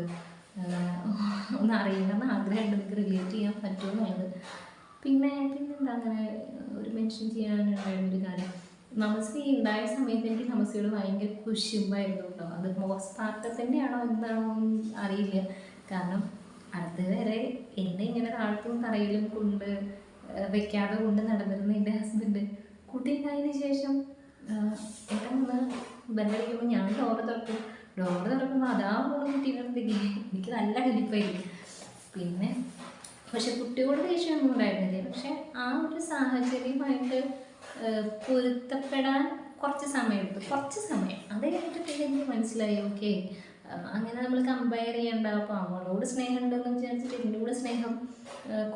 ഒന്ന് അറിയണമെന്ന് ആഗ്രഹമുണ്ട്. എനിക്ക് റിലേറ്റ് ചെയ്യാൻ പറ്റുമെന്നുള്ളത്. പിന്നെന്താ അങ്ങനെ ഒരു മെൻഷൻ ചെയ്യാനുണ്ടായിരുന്നൊരു കാര്യം, നമസ്തി ഉണ്ടായ സമയത്ത് എനിക്ക് നമസ്തിയോട് ഭയങ്കര കുശുമ്പായിരുന്നു കേട്ടോ. അത് പോസ്റ്റ്മോർട്ടത്തിൻ്റെ ആണോ എന്താണോ അറിയില്ല. കാരണം അതുവരെ എന്നെ ഇങ്ങനെ താഴ്ത്തും തറയിലും കൊണ്ട് വെക്കാതെ കൊണ്ട് നടന്നിരുന്ന എൻ്റെ ഹസ്ബൻഡ് കുട്ടി ഉണ്ടായതിനു ശേഷം എന്നെ ഒന്ന് ബന്ധടിക്കുമ്പോൾ ഞാൻ ഡോറ് തുറക്കുമ്പോൾ അതാ പോണ കുട്ടീൻ്റെ അടുത്തേക്ക് എനിക്ക് നല്ല കലിപ്പായിരിക്കും. പിന്നെ പക്ഷെ കുട്ടിയോട് ദേഷ്യമൊന്നും ഉണ്ടായിരുന്നില്ല. പക്ഷെ ആ ഒരു സാഹചര്യമായിട്ട് പൊരുത്തപ്പെടാൻ കുറച്ച് സമയം എടുത്തു. അത് കഴിഞ്ഞിട്ട് എനിക്ക് മനസ്സിലായി, ഓക്കെ അങ്ങനെ നമ്മൾ കമ്പയർ ചെയ്യേണ്ട. അപ്പോൾ അവളോട് സ്നേഹം ഉണ്ടെന്ന് വിചാരിച്ചിട്ട് എന്നോട് സ്നേഹം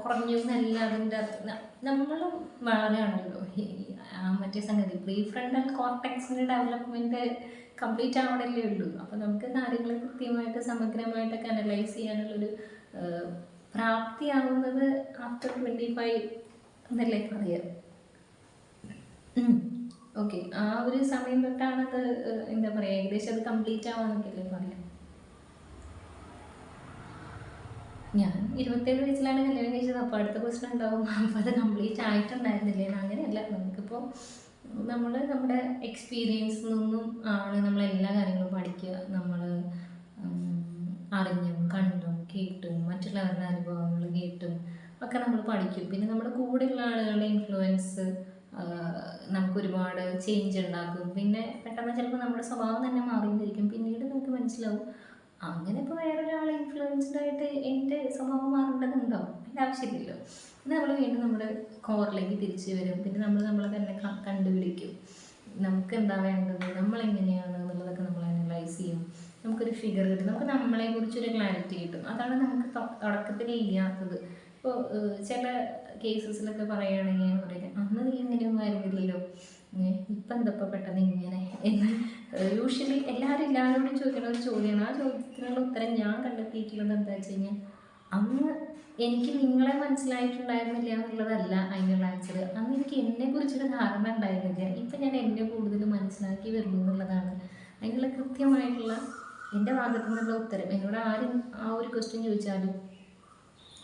കുറഞ്ഞു എന്നല്ല അതിൻ്റെ അർത്ഥം. നമ്മളും വളരെയാണല്ലോ മറ്റേ സംഗതി പ്രീ ഫ്രണ്ടൽ കോർട്ടെക്സിൻ്റെ ഡെവലപ്മെൻറ്റ് കംപ്ലീറ്റ് ആവണല്ലേ ഉള്ളൂ. അപ്പോൾ നമുക്ക് കാര്യങ്ങൾ കൃത്യമായിട്ട് സമഗ്രമായിട്ടൊക്കെ അനലൈസ് ചെയ്യാനുള്ളൊരു പ്രാപ്തിയാവുന്നത് ആഫ്റ്റർ 25 എന്നല്ലേ പറയാം. ഓക്കെ, ആ ഒരു സമയം തൊട്ടാണത് എന്താ പറയുക, ഏകദേശം അത് കംപ്ലീറ്റ് ആവാന്നൊക്കെയല്ലേ പറയാം. ഞാൻ 27 വയസ്സിലാണ് കല്യാണം കഴിച്ചത്. അപ്പോൾ അടുത്ത ക്വസ്റ്റൻ ഉണ്ടാവും, അപ്പോൾ അത് കംപ്ലീറ്റ് ആയിട്ടുണ്ടായിരുന്നില്ലേ. അങ്ങനെയല്ല, നമുക്കിപ്പോൾ നമ്മുടെ എക്സ്പീരിയൻസിൽ നിന്നും ആണ് നമ്മളെല്ലാ കാര്യങ്ങളും പഠിക്കുക. നമ്മൾ അറിഞ്ഞും കണ്ടും കേട്ടും മറ്റുള്ളവരുടെ അനുഭവങ്ങൾ കേട്ടും ഒക്കെ നമ്മൾ പഠിക്കും. പിന്നെ നമ്മുടെ കൂടെയുള്ള ആളുകളുടെ ഇൻഫ്ലുവൻസ് നമുക്കൊരുപാട് ചേഞ്ച് ഉണ്ടാക്കും. പിന്നെ പെട്ടെന്ന് ചിലപ്പോൾ നമ്മുടെ സ്വഭാവം തന്നെ മാറിയിരിക്കും. പിന്നീട് നമുക്ക് മനസ്സിലാവും, അങ്ങനെ ഇപ്പോൾ വേറൊരാളെ ഇൻഫ്ലുവൻസ്ഡ് ആയിട്ട് എൻ്റെ സ്വഭാവം മാറേണ്ടതുണ്ടോ, അതിൻ്റെ ആവശ്യമില്ലല്ലോ. പിന്നെ നമ്മൾ വീണ്ടും നമ്മുടെ കോറിലേക്ക് തിരിച്ചു വരും. പിന്നെ നമ്മളെ തന്നെ കണ്ടുപിടിക്കും, നമുക്ക് എന്താ വേണ്ടത്, നമ്മളെങ്ങനെയാണ് എന്നുള്ളതൊക്കെ നമ്മൾ അനലൈസ് ചെയ്യും. നമുക്കൊരു ഫിഗർ കിട്ടും, നമുക്ക് നമ്മളെക്കുറിച്ചൊരു ക്ലാരിറ്റി കിട്ടും. അതാണ് നമുക്ക് തുടക്കത്തിൽ ഇല്ലാത്തത്. ഇപ്പോൾ ചില കേസസിലൊക്കെ പറയുകയാണെങ്കിൽ പറയാം, അന്ന് നീ ഇങ്ങനെയൊന്നും ആയിരുന്നില്ലല്ലോ, ഇപ്പം എന്തപ്പോൾ പെട്ടെന്ന് ഇങ്ങനെ എന്ന് യൂഷ്വലി എല്ലാവരോടും ചോദിക്കുന്ന ഒരു ചോദ്യമാണ്. ആ ചോദ്യത്തിനുള്ള ഉത്തരം ഞാൻ കണ്ടെത്തിയിട്ടുള്ളത് എന്താ വെച്ച് കഴിഞ്ഞാൽ, അന്ന് എനിക്ക് നിങ്ങളെ മനസ്സിലായിട്ടുണ്ടായിരുന്നില്ല എന്നുള്ളതല്ല അതിനുള്ള ആൻസർ. അന്ന് എനിക്ക് എന്നെക്കുറിച്ചൊരു ധാരണ ഉണ്ടായിരുന്നില്ല, ഇപ്പം ഞാൻ എന്നെ കൂടുതൽ മനസ്സിലാക്കി വരുന്നു എന്നുള്ളതാണ് അതിനുള്ള കൃത്യമായിട്ടുള്ള എൻ്റെ ഭാഗത്തു നിന്നുള്ള ഉത്തരം. എന്നോട് ആരും ആ ഒരു ക്വസ്റ്റ്യൻ ചോദിച്ചാലും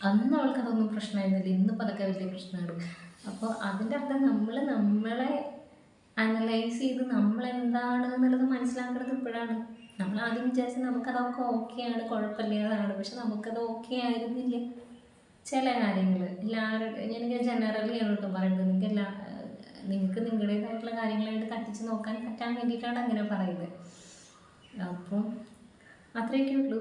അന്ന് അവൾക്ക് അതൊന്നും പ്രശ്നമായിരുന്നില്ല, ഇന്നിപ്പോൾ അതൊക്കെ വലിയ പ്രശ്നമാണ്. അപ്പോൾ അതിൻ്റെ അർത്ഥം നമ്മളെ അനലൈസ് ചെയ്ത് നമ്മളെന്താണ് എന്നുള്ളത് മനസ്സിലാക്കുന്നത് ഇപ്പോഴാണ്. നമ്മൾ ആദ്യം വിചാരിച്ചാൽ നമുക്കതൊക്കെ ഓക്കെയാണ്, കുഴപ്പമില്ലാതാണ്. പക്ഷെ നമുക്കത് ഓക്കെ ആയിരുന്നില്ല ചില കാര്യങ്ങൾ. ഞാനിങ്ങനെ ജനറലി ആണ് കേട്ടോ പറയുന്നത്. നിങ്ങൾക്ക് നിങ്ങളുടേതായിട്ടുള്ള കാര്യങ്ങളായിട്ട് തട്ടിച്ച് നോക്കാൻ പറ്റാൻ വേണ്ടിയിട്ടാണ് അങ്ങനെ പറയുന്നത്. അപ്പോൾ അത്രയൊക്കെ ഉള്ളൂ.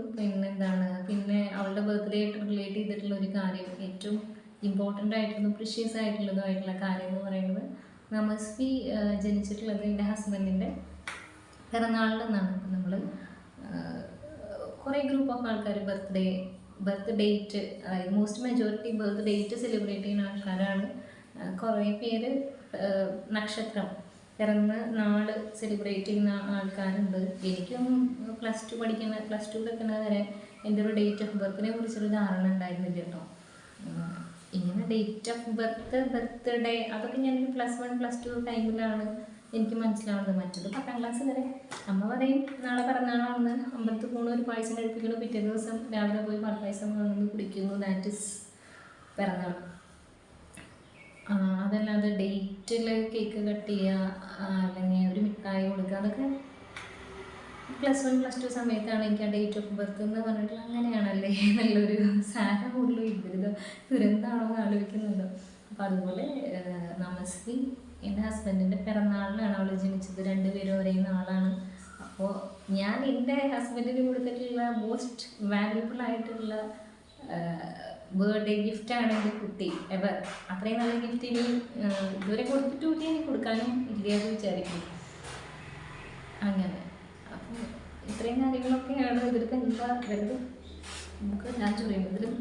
പിന്നെ അവളുടെ ബർത്ത്ഡേ ആയിട്ട് റിലേറ്റ് ചെയ്തിട്ടുള്ള ഒരു കാര്യം, ഏറ്റവും ഇമ്പോർട്ടൻ്റ് ആയിട്ടുള്ളതും പ്രിഷ്യസ് ആയിട്ടുള്ളതുമായിട്ടുള്ള കാര്യം എന്ന് പറയുന്നത്, നമസ്തി ജനിച്ചിട്ടുള്ളത് എൻ്റെ ഹസ്ബൻഡിൻ്റെ പിറന്നാളിലെന്നാണ്. നമ്മൾ കുറേ ഗ്രൂപ്പ് ഓഫ് ആൾക്കാർ ബർത്ത് ഡേറ്റ്, അതായത് most majority birth date celebrate ചെയ്യുന്ന ആൾക്കാരാണ്. കുറേ പേര് നക്ഷത്രം, പിറന്ന നാള് സെലിബ്രേറ്റ് ചെയ്യുന്ന ആൾക്കാരുണ്ട്. എനിക്കും പ്ലസ് ടു പഠിക്കുന്ന വരെ എൻ്റെ ഒരു ഡേറ്റ് ഓഫ് ബർത്തിനെ കുറിച്ചൊരു ധാരണ ഉണ്ടായിരുന്നില്ല കേട്ടോ. ഇങ്ങനെ ഡേറ്റ് ഓഫ് ബർത്ത്, ബർത്ത്ഡേ, അതൊക്കെ ഞാനൊരു +1 +2 ടൈമിലാണ് എനിക്ക് മനസ്സിലാവുന്നത്. മറ്റത് 10ാം ക്ലാസ് വരെ അമ്മ പറയും നാളെ പിറന്നാളാണെന്ന് അമ്പലത്തിൽ പോകണ ഒരു പായസം കഴിപ്പിക്കണം, പിറ്റേ ദിവസം രാവിലെ പോയി പാൽപ്പായസം വാങ്ങുന്നു കുടിക്കുന്നു, ദാറ്റ് ഇസ് പിറന്നാൾ. അതല്ലാതെ ഡേറ്റിൽ കേക്ക് കട്ട് ചെയ്യുക അല്ലെങ്കിൽ ഒരു മിഠായി കൊടുക്കുക, അതൊക്കെ +1 +2 സമയത്താണ് എനിക്ക് ആ ഡേറ്റ് ഓഫ് ബർത്ത് എന്ന് പറഞ്ഞിട്ടുള്ള അങ്ങനെയാണല്ലേ നല്ലൊരു സാരമുള്ളൂ, ഇവരിത് ദുരന്തമാണോ എന്ന് ആലോചിക്കുന്നുണ്ടോ. അപ്പോൾ അതുപോലെ നമസ്തി എൻ്റെ ഹസ്ബൻഡിൻ്റെ പിറന്നാളിലാണ് അവൾ ജനിച്ചത്, 2 പേരും ഒരേ നാളാണ്. അപ്പോൾ ഞാൻ എൻ്റെ ഹസ്ബൻഡിന് കൊടുത്തിട്ടുള്ള മോസ്റ്റ് വാല്യുബിൾ ആയിട്ടുള്ള ബർത്ത്ഡേ ഗിഫ്റ്റാണ് എൻ്റെ കുട്ടി എവർ. അത്രയും നല്ല ഗിഫ്റ്റ് ഇനി ഇതുവരെ കൊടുത്തിട്ടില്ല, ഇനി കൊടുക്കാനും ഇല്ലയെന്ന് വിചാരിക്കും. അങ്ങനെ അപ്പോൾ ഇത്രയും കാര്യങ്ങളൊക്കെയാണ്. ഇതിലൊക്കെ എന്താ അതായത് നമുക്ക് ഞാൻ ചോദിക്കും ഇതിലും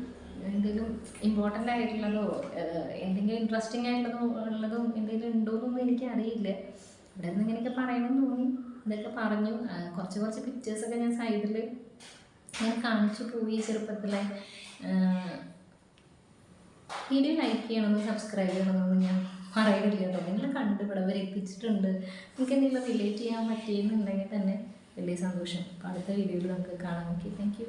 എന്തെങ്കിലും ഇമ്പോർട്ടൻ്റ് ആയിട്ടുള്ളതോ എന്തെങ്കിലും ഇൻട്രസ്റ്റിംഗ് ഉള്ളതും എന്തെങ്കിലും ഉണ്ടോയെന്നൊന്നും എനിക്കറിയില്ല. ഇവിടെ നിന്ന് ഇങ്ങനെയൊക്കെ പറയണമെന്ന് തോന്നി, ഇതൊക്കെ പറഞ്ഞു. കുറച്ച് പിക്ചേഴ്സൊക്കെ ഞാൻ സൈഡിൽ ഞാൻ കാണിച്ചു പോയി ചെറുപ്പത്തിലെ. വീഡിയോ ലൈക്ക് ചെയ്യണമെന്ന് സബ്സ്ക്രൈബ് ചെയ്യണമെന്നൊന്നും ഞാൻ പറയുന്നില്ല കേട്ടോ. നിങ്ങൾ കണ്ട് ഇവിടെ വരെ എത്തിച്ചിട്ടുണ്ട്, നിങ്ങൾക്ക് എന്തെങ്കിലും റിലേറ്റ് ചെയ്യാൻ പറ്റിയെന്നുണ്ടെങ്കിൽ തന്നെ വലിയ സന്തോഷം. അപ്പോൾ അടുത്ത വീഡിയോയിൽ നമുക്ക് കാണാം. Okay, thank you.